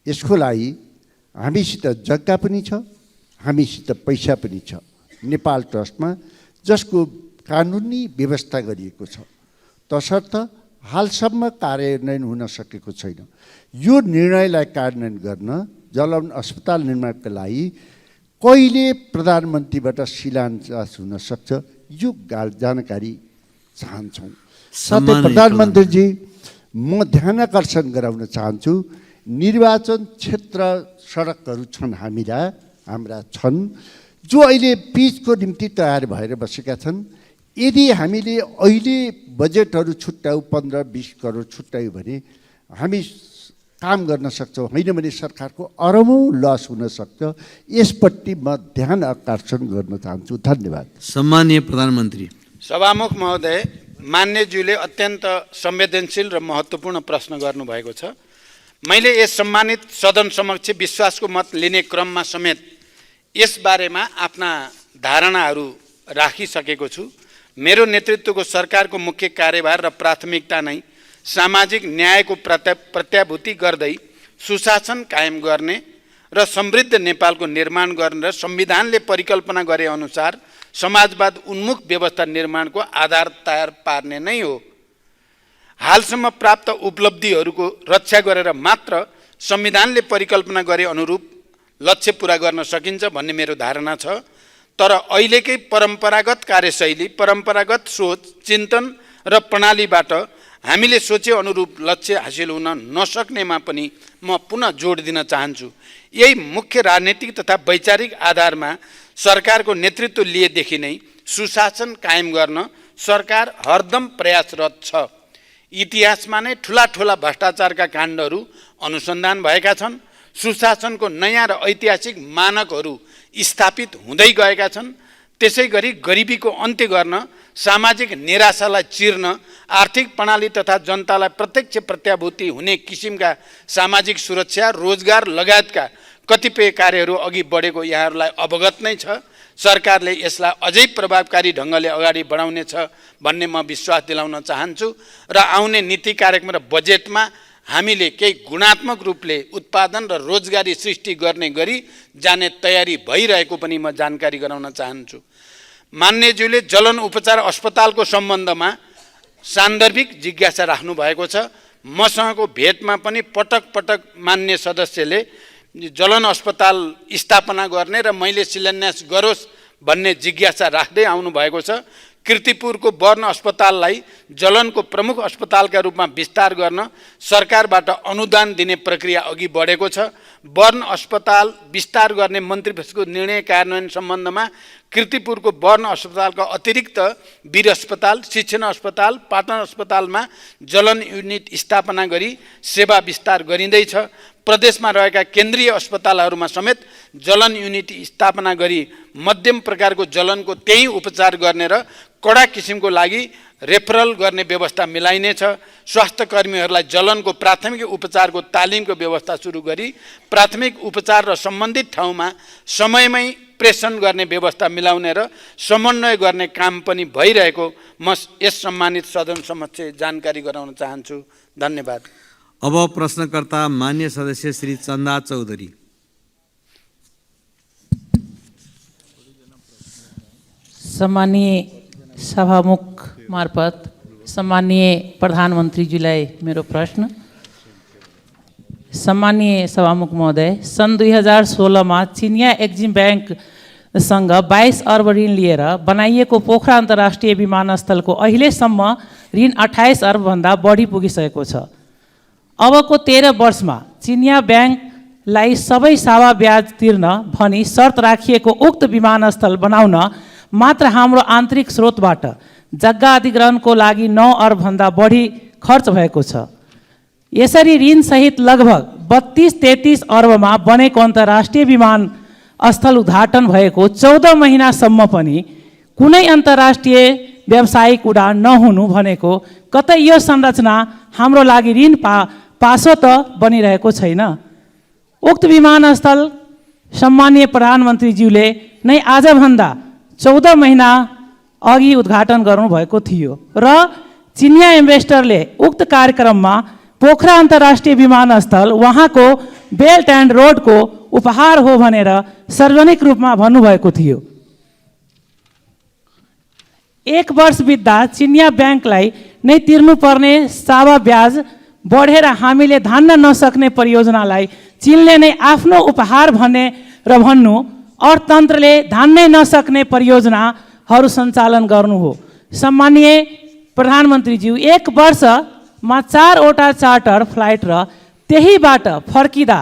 Speaker 8: यसको लागि हामीसित जग्गा पनि छ, हामीसित पैसा पनि छ नेपाल ट्रस्टमा, जसको कानुनी व्यवस्था गरिएको छ। तसर्थ हालसम्म कार्यान्वयन हुन सकेको छैन। यो निर्णयलाई कार्यान्वयन गर्न जलवन अस्पताल निर्माणका लागि कहिले प्रधानमन्त्रीबाट शिलान्यास हुन सक्छ, यो जानकारी चाहन्छौँ। साथै प्रधानमन्त्रीजी, म ध्यानाकर्षण गराउन चाहन्छु, निर्वाचन क्षेत्र सडकहरू छन् हाम्रा छन्, जो अहिले पिचको निम्ति तयार भएर बसेका छन्। यदि हामीले अहिले बजेटहरू छुट्यायौँ 15-20 करोड छुट्यायौँ भने हामी काम गर्न सक्छौँ, होइन भने सरकारको अरबौँ लस हुन सक्छ। यसपट्टि म ध्यान आकर्षण गर्न चाहन्छु। धन्यवाद।
Speaker 3: सम्माननीय प्रधानमन्त्री।
Speaker 1: सभामुख महोदय, मान्यज्यूले अत्यन्त संवेदनशील र महत्त्वपूर्ण प्रश्न गर्नुभएको छ। मैले यस सम्मानित सदन समक्ष विश्वासको मत लिने क्रममा समेत यसबारेमा आफ्ना धारणाहरू राखिसकेको छु। मेरो नेतृत्वको सरकारको मुख्य कार्यभार र प्राथमिकता नै सामाजिक न्यायको प्रत्याभूति गर्दै सुशासन कायम गर्ने र समृद्ध नेपालको निर्माण गर्ने र संविधानले परिकल्पना गरे अनुसार समाजवाद उन्मुख व्यवस्था निर्माणको आधार तयार पार्ने नै हो। हालसम्म प्राप्त उपलब्धिहरूको रक्षा गरेर मात्र संविधानले परिकल्पना गरे अनुरूप लक्ष्य पूरा गर्न सकिन्छ भन्ने मेरो धारणा छ। तर अहिलेकै परम्परागत कार्यशैली, परम्परागत सोच, चिन्तन र प्रणालीबाट हामीले सोचे अनुरूप लक्ष्य हासिल हुन नसक्नेमा पनि म पुनः जोड दिन चाहन्छु। यही मुख्य राजनीतिक तथा वैचारिक आधारमा सरकारको नेतृत्व लिएदेखि नै सुशासन कायम गर्न सरकार हरदम प्रयासरत छ। इतिहासमा नै ठुला ठुला भ्रष्टाचारका काण्डहरू अनुसन्धान भएका छन्। सुशासनको नयाँ र ऐतिहासिक मानकहरू स्थापित हुँदै गएका छन्। त्यसै गरी गरिबीको अन्त्य गर्न, सामाजिक निराशालाई चिर्न, आर्थिक प्रणाली तथा जनतालाई प्रत्यक्ष प्रत्याभूति हुने किसिमका सामाजिक सुरक्षा, रोजगार लगायतका कतिपय कार्यहरू अघि बढेको यहाँहरूलाई अवगत नै छ। सरकारले यसलाई अझै प्रभावकारी ढङ्गले अगाडि बढाउनेछ भन्ने म विश्वास दिलाउन चाहन्छु र आउने नीति कार्यक्रम र बजेटमा हामीले केही गुणात्मक रूपले उत्पादन र रोजगारी सृष्टि गर्ने गरी जाने तयारी भइरहेको पनि म जानकारी गराउन चाहन्छु। मान्यज्यूले जलन उपचार अस्पतालको सम्बन्धमा सान्दर्भिक जिज्ञासा राख्नु भएको छ। मसँगको भेटमा पनि पटक पटक मान्य सदस्यले जलन अस्पताल स्थापना गर्ने र मैले शिलान्यास गरोस् भन्ने जिज्ञासा राख्दै आउनु भएको छ। कीर्तिपुरको वर्ण अस्पताललाई जलनको प्रमुख अस्पतालका रूपमा विस्तार गर्न सरकारबाट अनुदान दिने प्रक्रिया अघि बढेको छ। वर्ण अस्पताल विस्तार गर्ने मन्त्रीपरिषदको निर्णय कार्यान्वयन सम्बन्धमा कीर्तिपुरको वर्ण अस्पतालका अतिरिक्त वीर अस्पताल, शिक्षण अस्पताल, पाटन अस्पतालमा जलन युनिट स्थापना गरी सेवा विस्तार गरिँदैछ। प्रदेशमा रहेका केन्द्रीय अस्पतालहरूमा समेत जलन युनिट स्थापना गरी मध्यम प्रकारको जलनको त्यही उपचार गर्ने र कडा किसिमको लागि रेफरल गर्ने व्यवस्था मिलाइनेछ। स्वास्थ्य कर्मीहरूलाई जलनको प्राथमिक उपचारको तालिमको व्यवस्था सुरु गरी प्राथमिक उपचार र सम्बन्धित ठाउँमा समयमै प्रेषण गर्ने व्यवस्था मिलाउने र समन्वय गर्ने काम पनि भइरहेको म यस सम्मानित सदन समक्ष जानकारी गराउन चाहन्छु। धन्यवाद।
Speaker 3: अब प्रश्नकर्ता मान्य सदस्य श्री चन्दा चौधरी।
Speaker 9: सम्मानीय सभामुख मार्फत सम्मानीय प्रधानमन्त्रीज्यूलाई मेरो प्रश्न। सम्मानीय सभामुख महोदय, सन् 2016 चिनिया एक्जिम ब्याङ्कसँग 22 अर्ब ऋण लिएर बनाइएको पोखरा अन्तर्राष्ट्रिय विमानस्थलको अहिलेसम्म ऋण 28 अर्बभन्दा बढी पुगिसकेको छ। अबको 13 वर्षमा चिनिया ब्याङ्कलाई सबै सावा ब्याज तिर्न भनी शर्त राखिएको उक्त विमानस्थल बनाउन मात्र हाम्रो आन्तरिक स्रोतबाट जग्गा अधिग्रहणको लागि 9 अर्बभन्दा बढी खर्च भएको छ। यसरी ऋणसहित लगभग 32-33 अर्बमा बनेको अन्तर्राष्ट्रिय विमानस्थल उद्घाटन भएको 14 महिनासम्म पनि कुनै अन्तर्राष्ट्रिय व्यावसायिक उडान नहुनु भनेको कतै यो संरचना हाम्रो लागि ऋण पासो त बनिरहेको छैन। उक्त विमानस्थल सम्मानीय प्रधानमन्त्रीज्यूले नै आजभन्दा 14 महिना अघि उद्घाटन गर्नुभएको थियो र चिनिया इन्भेस्टरले उक्त कार्यक्रममा पोखरा अन्तर्राष्ट्रिय विमानस्थल उहाँको बेल्ट एन्ड रोडको उपहार हो भनेर सार्वजनिक रूपमा भन्नुभएको थियो। 1 वर्ष बित्दा चिनिया ब्याङ्कलाई नै तिर्नुपर्ने सावा ब्याज बढेर हामीले धान्न नसक्ने परियोजनालाई चीनले नै आफ्नो उपहार भने र भन्नु, अर्थतन्त्रले धान्नै नसक्ने परियोजनाहरू सञ्चालन गर्नु हो। सम्मानीय प्रधानमन्त्रीज्यू, 1 वर्षमा 4वटा चार्टर फ्लाइट र त्यहीबाट फर्किँदा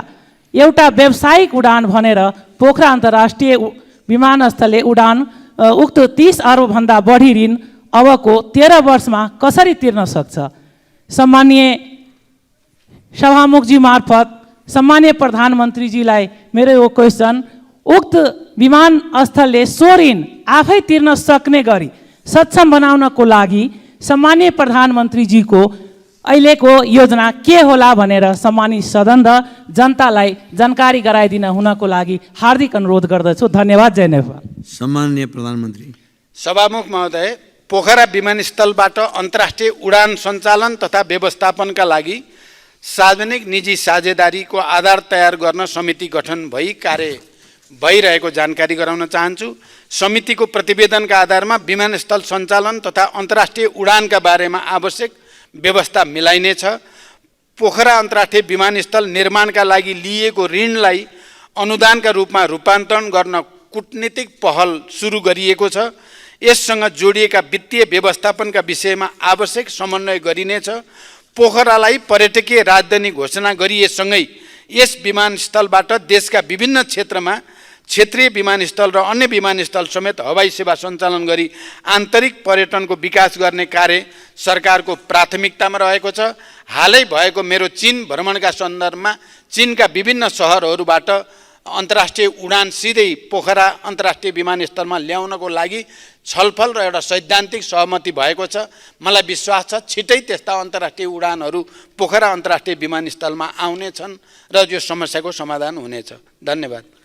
Speaker 9: एउटा व्यावसायिक उडान भनेर पोखरा अन्तर्राष्ट्रिय विमानस्थलले उडान उक्त 30 अर्बभन्दा बढी ऋण अबको 13 वर्षमा कसरी तिर्न सक्छ? सम्माननीय सभामुखजी मार्फत सम्माननीय प्रधानमन्त्रीजीलाई मेरो यो क्वेसन, उक्त विमानस्थलले सो ऋण आफै तिर्न सक्ने गरी सक्षम बनाउनको लागि सम्माननीय प्रधानमन्त्रीजीको अहिलेको योजना के होला भनेर सम्मानित सदन र जनतालाई जानकारी गराइदिन हुनको लागि हार्दिक अनुरोध गर्दछु। धन्यवाद। जय नेपाल।
Speaker 3: सम्माननीय प्रधानमन्त्री।
Speaker 1: सभामुख महोदय, पोखरा विमानस्थलबाट अन्तर्राष्ट्रिय उडान सञ्चालन तथा व्यवस्थापनका लागि सार्वजनिक निजी साझेदारीको आधार तयार गर्न समिति गठन भई कार्य भइरहेको जानकारी गराउन चाहन्छु। समितिको प्रतिवेदनका आधारमा विमानस्थल सञ्चालन तथा अन्तर्राष्ट्रिय उडानका बारेमा आवश्यक व्यवस्था मिलाइनेछ। पोखरा अन्तर्राष्ट्रिय विमानस्थल निर्माणका लागि लिएको ऋणलाई अनुदानका रूपमा रूपान्तरण गर्न कूटनीतिक पहल सुरु गरिएको छ। यससँग जोडिएका वित्तीय व्यवस्थापनका विषयमा आवश्यक समन्वय गरिनेछ। पोखरालाई पर्यटकीय राजधानी घोषणा गरिएसँगै यस विमानस्थलबाट देशका विभिन्न क्षेत्रमा क्षेत्रीय विमानस्थल र अन्य विमानस्थल समेत हवाई सेवा सञ्चालन गरी आन्तरिक पर्यटनको विकास गर्ने कार्य सरकारको प्राथमिकतामा रहेको छ। हालै भएको मेरो चीन भ्रमणका सन्दर्भमा चीनका विभिन्न सहरहरूबाट अन्तर्राष्ट्रिय उडान सिधै पोखरा अन्तर्राष्ट्रिय विमानस्थलमा ल्याउनको लागि छलफल र एउटा सैद्धान्तिक सहमति भएको छ। मलाई विश्वास छ छिटै त्यस्ता अन्तर्राष्ट्रिय उडानहरू पोखरा अन्तर्राष्ट्रिय विमानस्थलमा आउनेछन् र यो समस्याको समाधान हुनेछ। धन्यवाद।